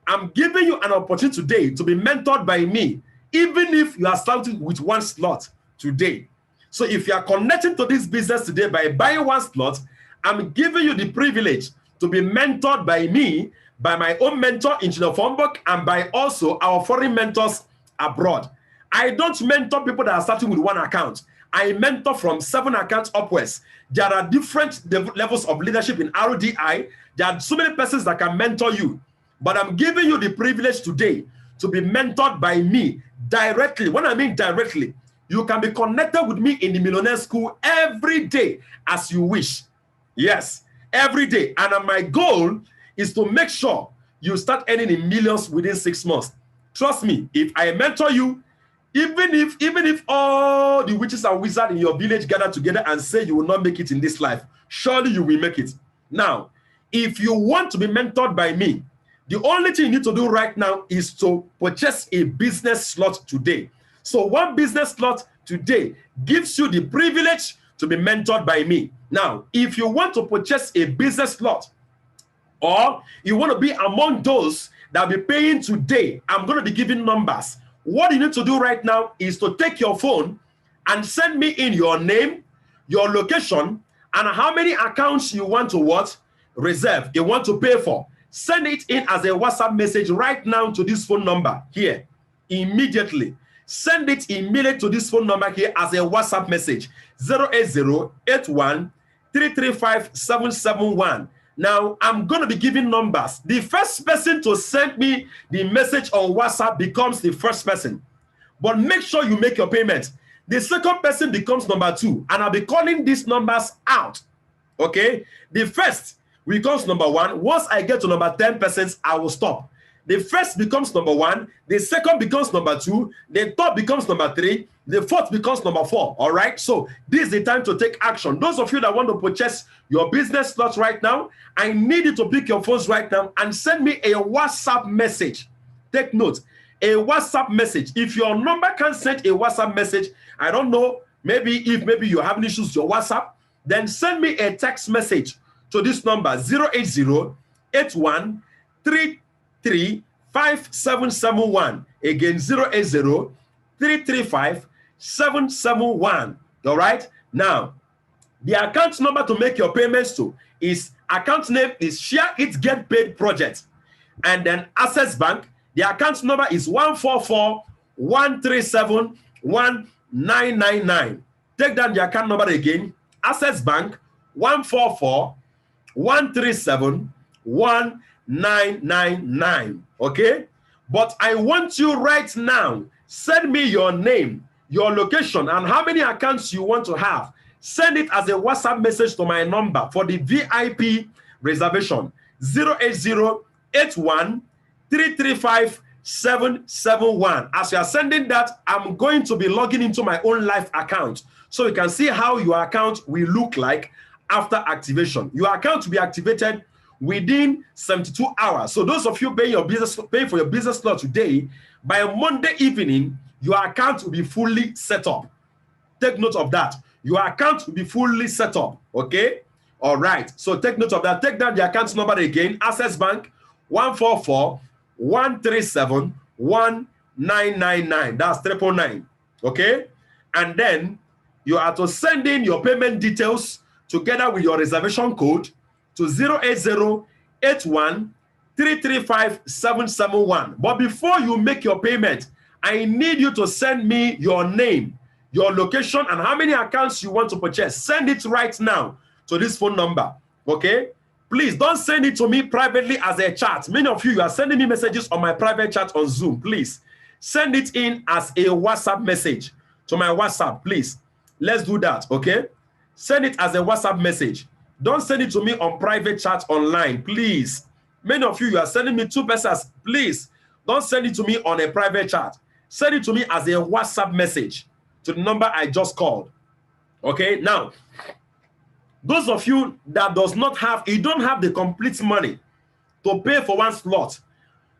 I'm giving you an opportunity today to be mentored by me, even if you are starting with 1 slot today. So if you are connected to this business today by buying 1 slot, I'm giving you the privilege to be mentored by me, by my own mentor, Engineer Fombok, and by also our foreign mentors abroad. I don't mentor people that are starting with 1 account. I mentor from 7 accounts upwards. There are different levels of leadership in RDI. There are so many persons that can mentor you. But I'm giving you the privilege today to be mentored by me directly. When I mean directly, you can be connected with me in the Millionaire School every day as you wish. Yes, every day. And my goal is to make sure you start earning in millions within 6 months. Trust me, if I mentor you, even if all the witches and wizards in your village gather together and say you will not make it in this life, surely you will make it. Now, if you want to be mentored by me, The only thing you need to do right now is to purchase a business slot today. So one business slot today gives you the privilege to be mentored by me. Now, if you want to purchase a business slot, or you want to be among those that will be paying today, I'm going to be giving numbers. What you need to do right now is to take your phone and send me in your name, your location, and how many accounts you want to what? Reserve, you want to pay for. Send it in as a WhatsApp message right now to this phone number here. Immediately. Send it immediately to this phone number here as a WhatsApp message. 08081335771. Now, I'm going to be giving numbers. The first person to send me the message on WhatsApp becomes the first person. But make sure you make your payment. The second person becomes number 2. And I'll be calling these numbers out. Okay? The first becomes number 1. Once I get to number 10 persons, I will stop. The first becomes number 1. The second becomes number 2. The third becomes number 3. The fourth becomes number 4. All right? So this is the time to take action. Those of you that want to purchase your business slots right now, I need you to pick your phones right now and send me a WhatsApp message. Take note. A WhatsApp message. If your number can't send a WhatsApp message, I don't know, maybe you're having issues with your WhatsApp, then send me a text message to this number 08081335771. Again, 080335771. All right? Now, the account number to make your payments to is, account name is Share It Get Paid Project. And then Access Bank, the account number is 144-137-1999. Take down the account number again. Access Bank, 144-137-1999. Okay? But I want you right now, send me your name, your location, and how many accounts you want to have. Send it as a WhatsApp message to my number for the VIP reservation. 08081335771. As you are sending that, I'm going to be logging into my own live account so you can see how your account will look like after activation. Your account will be activated within 72 hours. So those of you paying for your business slot today, by Monday evening, your account will be fully set up. Take note of that. Your account will be fully set up. Okay? All right. So take note of that. Take down the account number again. Access Bank, 144-137-1999. That's 999. Okay? And then you are to send in your payment details together with your reservation code to 08081335771. But before you make your payment, I need you to send me your name, your location, and how many accounts you want to purchase. Send it right now to this phone number. Okay? Please don't send it to me privately as a chat. Many of you are sending me messages on my private chat on Zoom. Please send it in as a WhatsApp message to my WhatsApp. Please, let's do that. Okay? Send it as a WhatsApp message. Don't send it to me on private chat online. Please. Many of you are sending me 2 pesos. Please don't send it to me on a private chat. Send it to me as a WhatsApp message to the number I just called. Okay? Now, those of you that you don't have the complete money to pay for one slot,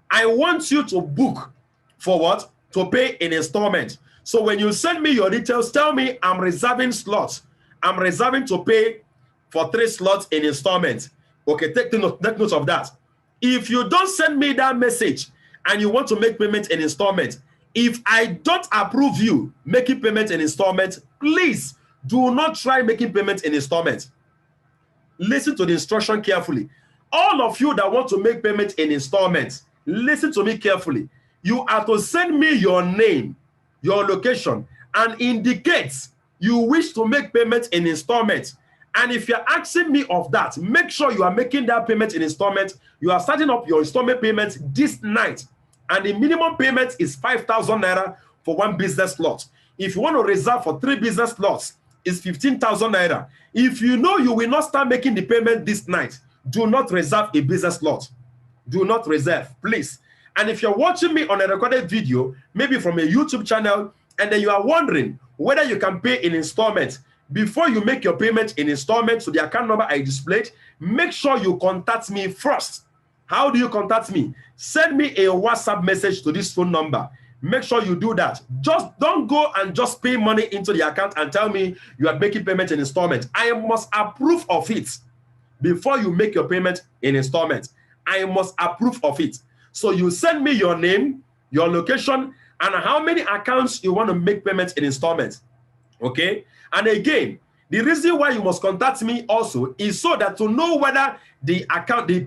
I want you to book for what? To pay in installment. So when you send me your details, tell me I'm reserving slots. I'm reserving to pay for 3 slots in installment. Okay, take note of that. If you don't send me that message and you want to make payment in installment, if I don't approve you making payment in installment, please do not try making payment in installment. Listen to the instruction carefully. All of you that want to make payment in installments, listen to me carefully. You are to send me your name, your location, and indicate you wish to make payment in installment. And if you're asking me of that, make sure you are making that payment in installment. You are starting up your installment payments this night. And the minimum payment is 5,000 naira for 1 business slot. If you want to reserve for 3 business slots, it's 15,000 naira. If you know you will not start making the payment this night, do not reserve a business slot. Do not reserve, please. And if you're watching me on a recorded video, maybe from a YouTube channel, and then you are wondering whether you can pay in installments, before you make your payment in installments to the account number I displayed, make sure you contact me first. How do you contact me? Send me a WhatsApp message to this phone number. Make sure you do that. Just don't go and just pay money into the account and tell me you are making payment in installments. I must approve of it before you make your payment in installments. I must approve of it. So you send me your name, your location, and how many accounts you want to make payments in installments. Okay? And again, the reason why you must contact me also is so that to know whether the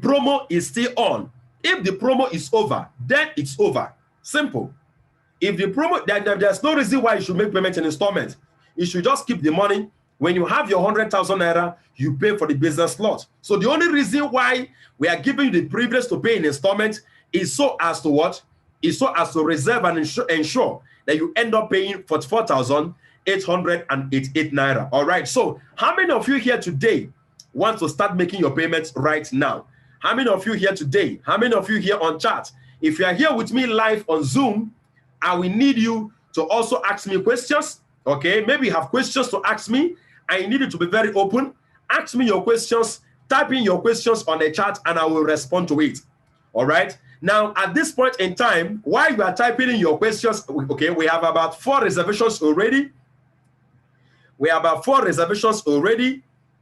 promo is still on. If the promo is over, then it's over. Simple. If the promo, there's no reason why you should make payment in installments. You should just keep the money. When you have your 100,000 naira, you pay for the business slot. So the only reason why we are giving you the privilege to pay in installments is so as to what? Is so as to reserve and ensure that you end up paying 44,888 naira. All right. So how many of you here today want to start making your payments right now? How many of you here today? How many of you here on chat? If you are here with me live on Zoom, I will need you to also ask me questions. Okay. Maybe you have questions to ask me. I need you to be very open. Ask me your questions. Type in your questions on the chat and I will respond to it. All right. Now, at this point in time, while you are typing in your questions, okay, we have about 4 reservations already.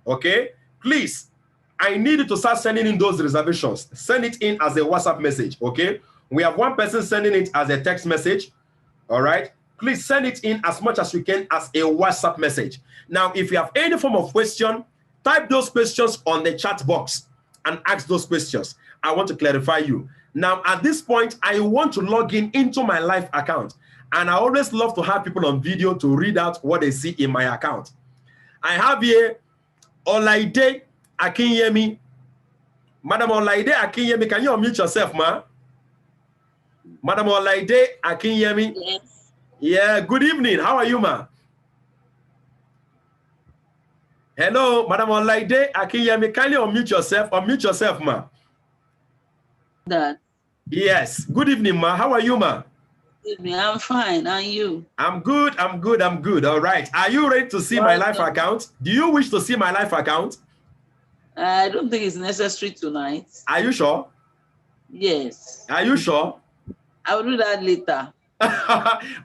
Okay. Please, I need you to start sending in those reservations. Send it in as a WhatsApp message. Okay. We have one person sending it as a text message. All right. Please send it in as much as you can as a WhatsApp message. Now, if you have any form of question, type those questions on the chat box and ask those questions. I want to clarify you. Now, at this point, I want to log in into my live account. And I always love to have people on video to read out what they see in my account. I have here Olaide Akinyemi. Madam Olaide Akinyemi, can you unmute yourself, ma? Madam Olaide Akinyemi. Yes. Yeah, good evening. How are you, ma? Hello, Madam Olaide Akinyemi. Can you unmute yourself? Unmute yourself, ma. That. Yes. Good evening, ma. How are you, ma? Good evening. I'm fine. And you? I'm good. I'm good. I'm good. All right. Are you ready to see my live account? Do you wish to see my live account? I don't think it's necessary tonight. Are you sure? Yes. Are you sure? I will do that later.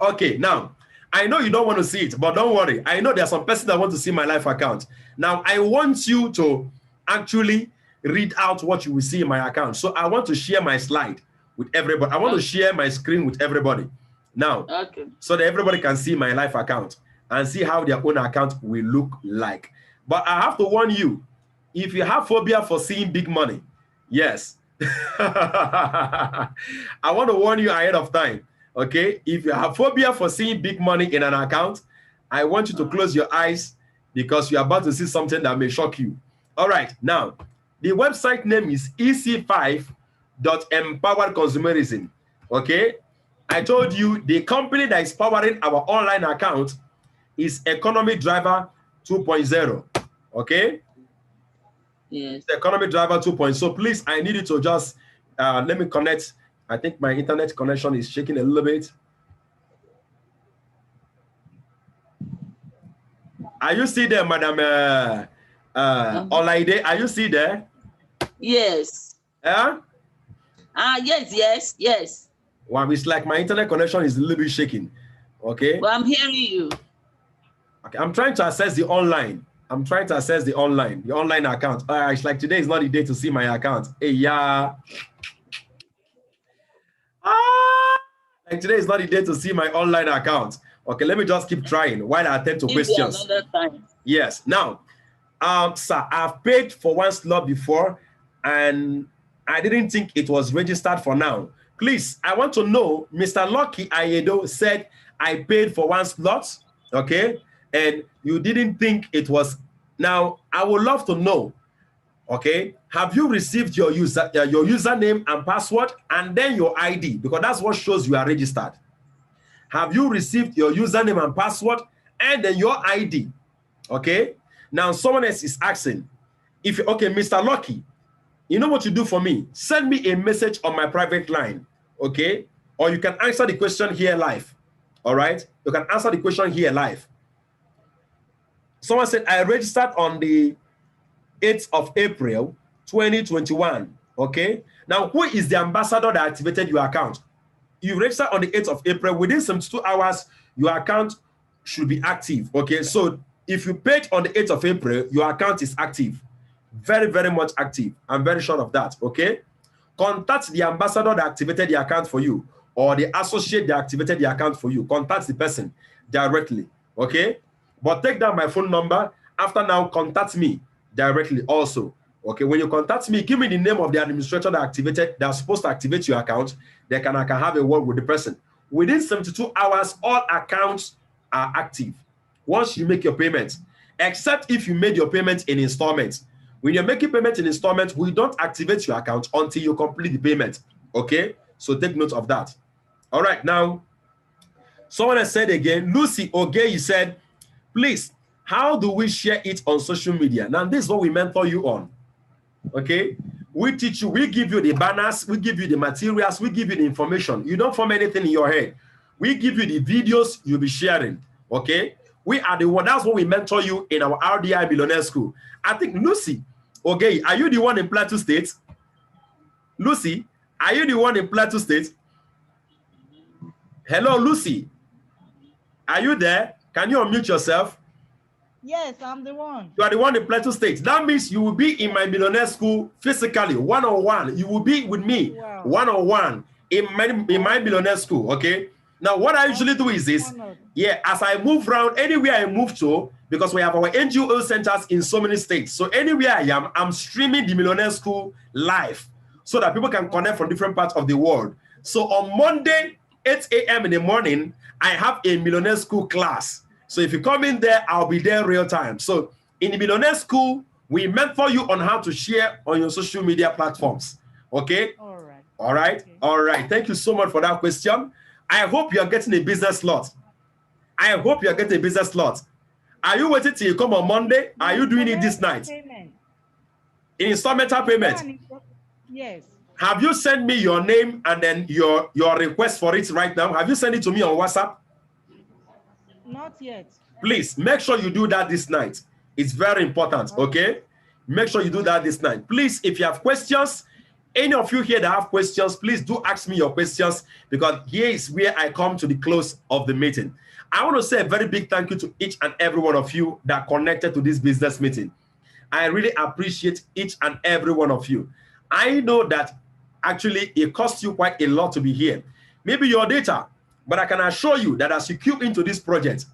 Okay. Now, I know you don't want to see it, but don't worry. I know there are some persons that want to see my live account. Now, I want you to actually read out what you will see in my account. So I want to share my slide with everybody. I want to share my screen with everybody now, so that everybody can see my live account and see how their own account will look like. But I have to warn you, if you have phobia for seeing big money, yes, I want to warn you ahead of time. Okay, if you have phobia for seeing big money in an account, I want you to close your eyes because you're about to see something that may shock you. All right, now, the website name is ec5.empoweredconsumerism. Okay, I told you the company that is powering our online account is Economy Driver 2.0. Okay, yes, Economy Driver 2.0. So please, I need you to just let me connect. I think my internet connection is shaking a little bit. Are you still there, Madam Olaide? Are you still there? Yes. Yeah? Yes. Well, it's like my internet connection is a little bit shaking. Okay. Well, I'm hearing you. Okay, I'm trying to access the online. The online account. It's like today is not the day to see my account. Hey, yeah. Like today is not the day to see my online account. Okay, let me just keep trying while I attend to questions. Another time. Yes. Now, sir, I've paid for one slot before and I didn't think it was registered for now. Please, I want to know, Mr. Lucky Ayedo said I paid for one slot, okay, and you didn't think it was. Now, I would love to know, okay, have you received your username and password and then your ID, because that's what shows you are registered. Have you received your username and password and then your ID? Okay. Now, someone else is asking, okay, Mr. Lucky, you know what you do for me? Send me a message on my private line, okay? Or you can answer the question here live, all right? You can answer the question here live. Someone said, I registered on the 8th of April, 2021. Okay. Now, who is the ambassador that activated your account? You registered on the 8th of April. Within 72 hours, your account should be active. Okay. So if you paid on the 8th of April, your account is active. Very, very much active. I'm very sure of that. Okay. Contact the ambassador that activated the account for you, or the associate that activated the account for you. Contact the person directly. Okay. But take down my phone number. After now, contact me directly also. Okay, when you contact me, give me the name of the administrator that's supposed to activate your account. I can have a word with the person. Within 72 hours, all accounts are active once you make your payments, except if you made your payment in installments. When you're making payment in installments, we don't activate your account until you complete the payment. Okay, so take note of that. All right, now, someone has said again, Lucy Ogei said, please, how do we share it on social media? Now, this is what we mentor you on. Okay, we teach you, we give you the banners, we give you the materials, we give you the information. You don't form anything in your head. We give you the videos you'll be sharing. Okay, we are the one. That's what we mentor you in our RDI Millionaire School. I think Lucy, okay, are you the one in Plateau State? Lucy, are you the one in Plateau State? Hello, Lucy. Are you there? Can you unmute yourself? Yes, I'm the one. You are the one in Plateau State. That means you will be in my millionaire school physically, one-on-one. You will be with me, one-on-one in my millionaire school, okay? Now, what I usually do is this. Yeah, as I move around, anywhere I move to, because we have our NGO centers in so many states. So anywhere I am, I'm streaming the millionaire school live so that people can connect from different parts of the world. So on Monday, 8 a.m. in the morning, I have a millionaire school class. So if you come in there, I'll be there real time. So in the Millionaire School, we mentor you on how to share on your social media platforms. Okay? All right. All right. Okay. All right. Thank you so much for that question. I hope you are getting a business slot. I hope you are getting a business slot. Are you waiting till you come on Monday? Are you doing it this night? Payment. In installment payment? Yes. Have you sent me your name and then your request for it right now? Have you sent it to me on WhatsApp? Not yet. Please make sure you do that this night. It's very important, okay? Make sure you do that this night. Please, if you have questions, any of you here that have questions, please do ask me your questions, because here is where I come to the close of the meeting. I want to say a very big thank you to each and every one of you that connected to this business meeting. I really appreciate each and every one of you. I know that actually it costs you quite a lot to be here. Maybe your data, but I can assure you that as you queue into this project,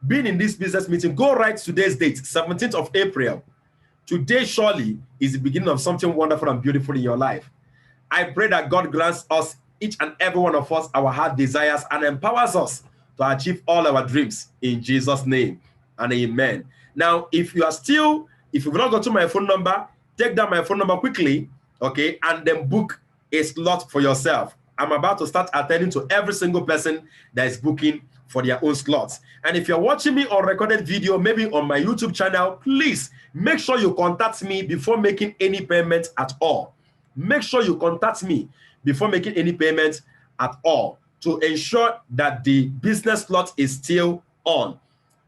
being in this business meeting, go right today's date, 17th of April. Today surely is the beginning of something wonderful and beautiful in your life. I pray that God grants us, each and every one of us, our heart desires and empowers us to achieve all our dreams in Jesus' name and amen. Now, if you've not got to my phone number, take down my phone number quickly, okay, and then book a slot for yourself. I'm about to start attending to every single person that is booking for their own slots. And if you're watching me on recorded video, maybe on my YouTube channel, please make sure you contact me before making any payment at all. Make sure you contact me before making any payment at all to ensure that the business slot is still on.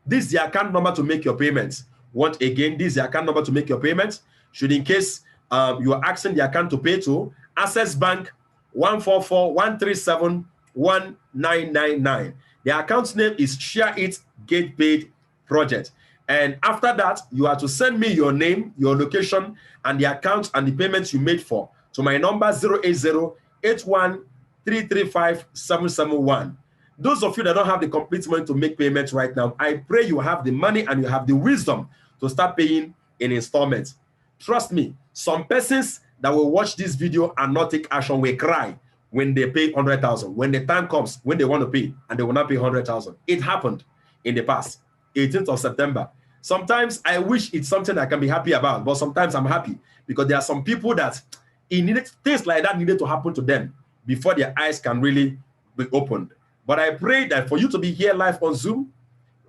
This is the account number to make your payments. Once again, this is the account number to make your payments. Should in case you are asking the account to pay to, Access Bank 144-137-1999. The account name is Share It Get Paid Project. And after that, you are to send me your name, your location, and the account and the payments you made for to my number 080-81-335-771. Those of you that don't have the complete money to make payments right now, I pray you have the money and you have the wisdom to start paying in installments. Trust me, some persons that will watch this video and not take action will cry when they pay 100,000. When the time comes, when they want to pay, and they will not pay 100,000. It happened in the past, 18th of September. Sometimes I wish it's something I can be happy about, but sometimes I'm happy because there are some people that things like that needed to happen to them before their eyes can really be opened. But I pray that for you to be here live on Zoom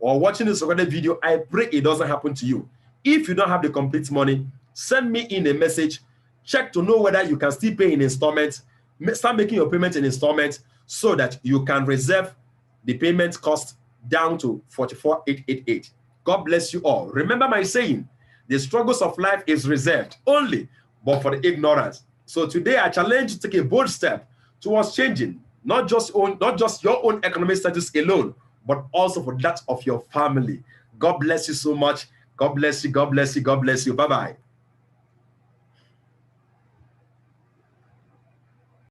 or watching this recorded video, I pray it doesn't happen to you. If you don't have the complete money, send me in a message. Check to know whether you can still pay in installments. Start making your payment in installments so that you can reserve the payment cost down to 44,888. God bless you all. Remember my saying, the struggles of life is reserved only but for the ignorant So today I challenge you to take a bold step towards changing, not just your own economic status alone, but also for that of your family. God bless you so much. God bless you. God bless you. God bless you. Bye-bye.